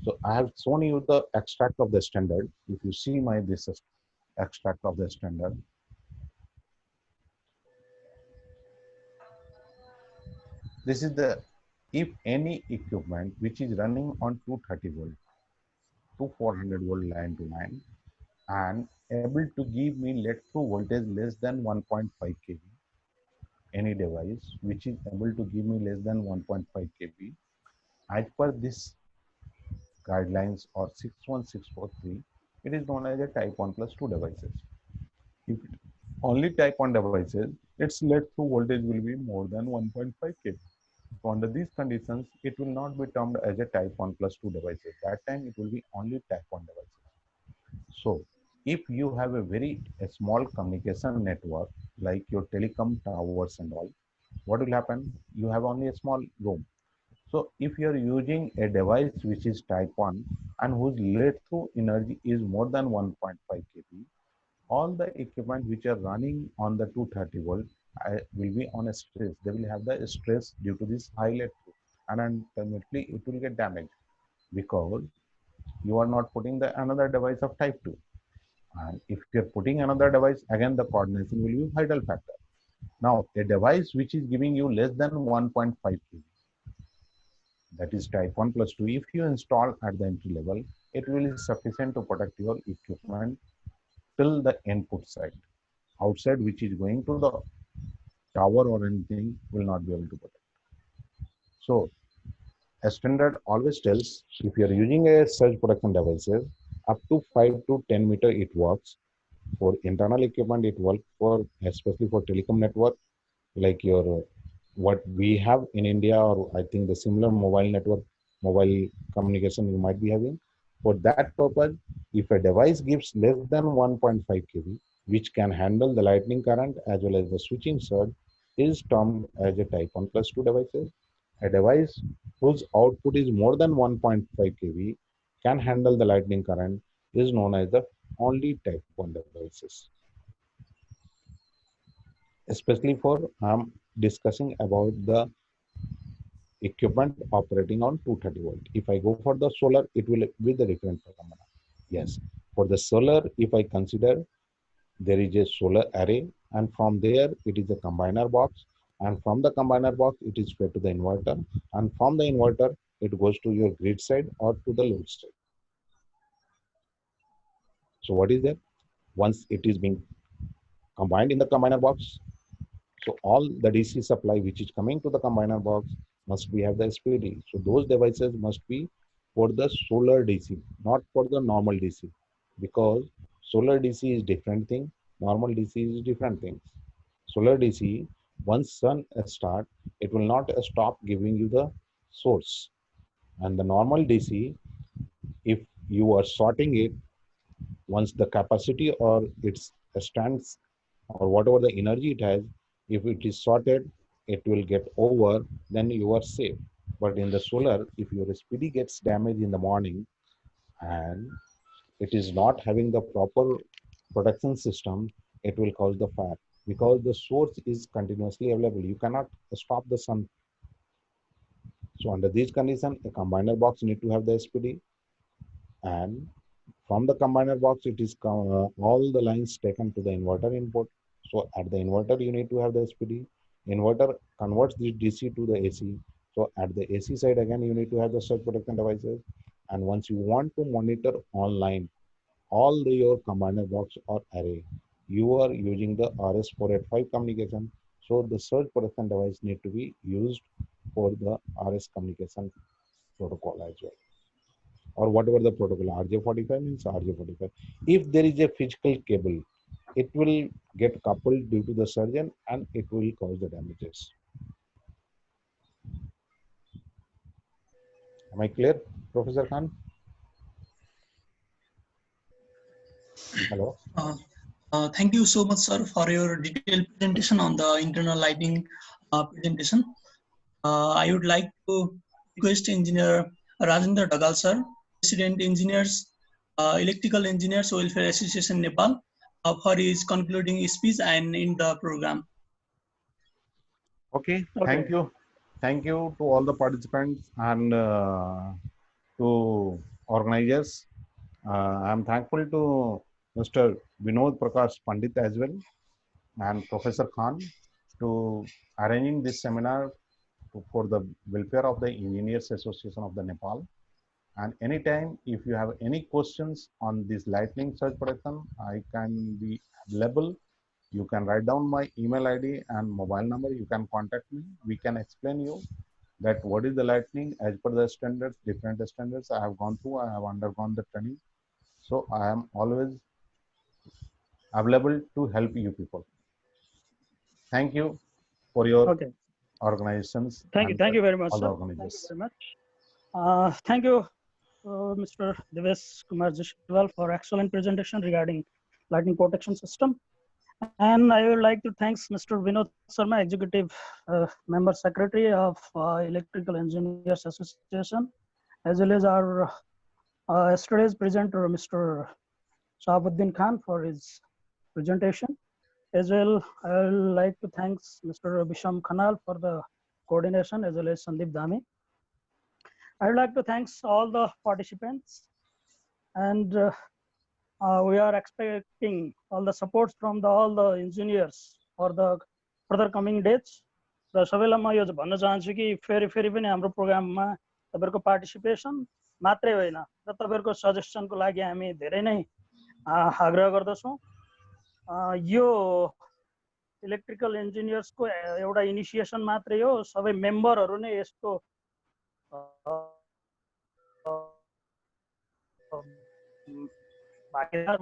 So I have shown you the extract of the standard. If you see my this extract of the standard, this is the, if any equipment which is running on 230 volt to 400 volt line to line and able to give me let through voltage less than 1.5 kV, any device which is able to give me less than 1.5 kV, as per this guidelines or 61643, it is known as a type 1 plus 2 devices. If it only type 1 devices, its let through voltage will be more than 1.5 kV. So under these conditions, it will not be termed as a type 1 plus 2 devices. That time it will be only type 1 devices. So if you have a small communication network like your telecom towers and all, what will happen? You have only a small room. So if you are using a device which is type 1 and whose let through energy is more than 1.5 kV, all the equipment which are running on the 230 volt will be on a stress. They will have the stress due to this high let through, and ultimately it will get damaged because you are not putting the another device of type 2. And if you're putting another device, again the coordination will be idle factor. Now, a device which is giving you less than 1.5 kV, that is type 1 plus 2, if you install at the entry level, it will be sufficient to protect your equipment till the input side. Outside, which is going to the tower or anything, will not be able to protect. So a standard always tells if you are using a surge protection devices up to 5 to 10 meter it works. For internal equipment it works for especially for telecom network like your what we have in India, or I think the similar mobile network, mobile communication you might be having. For that purpose, if a device gives less than 1.5 kV, which can handle the lightning current as well as the switching surge, is termed as a type 1 plus 2 devices. A device whose output is more than 1.5 kV can handle the lightning current is known as the only type 1 devices. Especially for I'm discussing about the equipment operating on 230 volt. If I go for the solar, it will be the different phenomena. Yes, for the solar, if I consider there is a solar array, and from there it is a combiner box, and from the combiner box it is fed to the inverter, and from the inverter it goes to your grid side or to the load side. So what is that? Once it is being combined in the combiner box, so all the DC supply which is coming to the combiner box must be have the SPD. So those devices must be for the solar DC, not for the normal DC, because solar DC is different thing, normal DC is different things. Solar DC, once sun start, it will not stop giving you the source. And the normal DC, if you are sorting it, once the capacity or its stands or whatever the energy it has, if it is sorted, it will get over, then you are safe. But in the solar, if your SPD gets damaged in the morning and it is not having the proper protection system, it will cause the fire because the source is continuously available. You cannot stop the sun. So under these conditions, a combiner box need to have the SPD, and from the combiner box, it is all the lines taken to the inverter input. So at the inverter, you need to have the SPD. Inverter converts the DC to the AC. So at the AC side, again, you need to have the surge protection devices. And once you want to monitor online all your combiner box or array, you are using the RS485 communication. So the surge protection device need to be used for the RS communication protocol as well, or whatever the protocol. RJ45 means RJ45. If there is a physical cable, it will get coupled due to the surgeon and it will cause the damages. Am I clear, Professor Khan? Hello. Thank you so much, sir, for your detailed presentation on the internal lighting presentation. I would like to request Engineer Rajendra Dagal, sir, President Engineers, Electrical Engineers Welfare Association Nepal, for his concluding speech and in the program. Okay. Thank you. Thank you to all the participants and to organizers. I'm thankful to Mr. Vinod Prakash Pandit as well and Professor Khan to arranging this seminar for the welfare of the Engineers Association of the Nepal. And anytime, if you have any questions on this lightning surge protection, I can be available. You can write down my email ID and mobile number. You can contact me. We can explain you that what is the lightning as per the standards, different standards I have gone through. I have undergone the training. So I am always available to help you people. Thank you for your organizations. Thank you very much, all sir. the organizers. Thank you very much. Thank you, Mr. Devesh Kumar Jishwal, for excellent presentation regarding lightning protection system. And I would like to thank Mr. Vinod Sharma, Executive Member Secretary of Electrical Engineers Association, as well as our yesterday's presenter, Mr. Shahabuddin Khan, for his presentation. As well, I would like to thank Mr. Bisham Khanal for the coordination, as well as Sandeep Dhami. I would like to thank all the participants, and we are expecting all the support from all the engineers for the further coming days. र सबैलाई म यो भन्न चाहन्छु कि फेरि पनि हाम्रो प्रोग्राममा तपाईहरुको पार्टिसिपेसन मात्रै होइन र तपाईहरुको सजेसनको लागि हामी धेरै नै आग्रह गर्दछौं। यो इलेक्ट्रिकल इन्जिनियर्सको एउटा इनिसिएसन मात्रै हो, सबै मेम्बरहरु नै यसको भागीदार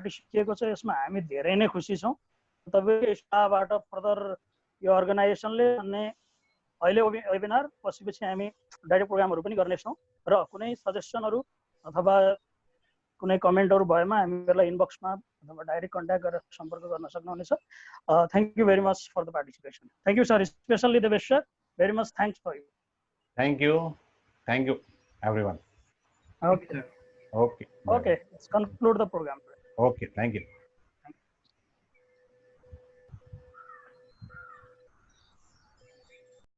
सिकिएको छ, यसमा हामी धेरै नै खुसी छौँ। तपाईँको स्टाफबाट फर्दर यो अर्गनाइजेसनले अन्य अहिले वेबिनार पछि हामी डाइरेक्ट प्रोग्रामहरू पनि गर्नेछौँ र कुनै सजेसनहरू अथवा कुनै कमेन्टहरू भएमा हामीहरूलाई इनबक्समा अथवा डाइरेक्ट कन्ट्याक्ट गरेर सम्पर्क गर्न सक्नुहुनेछ। Thank you very much for the participation. Thank you sir, specially Devesh sir, very much thanks for you. Thank you everyone. Okay. Okay. Okay, let's conclude the program. Okay, thank you.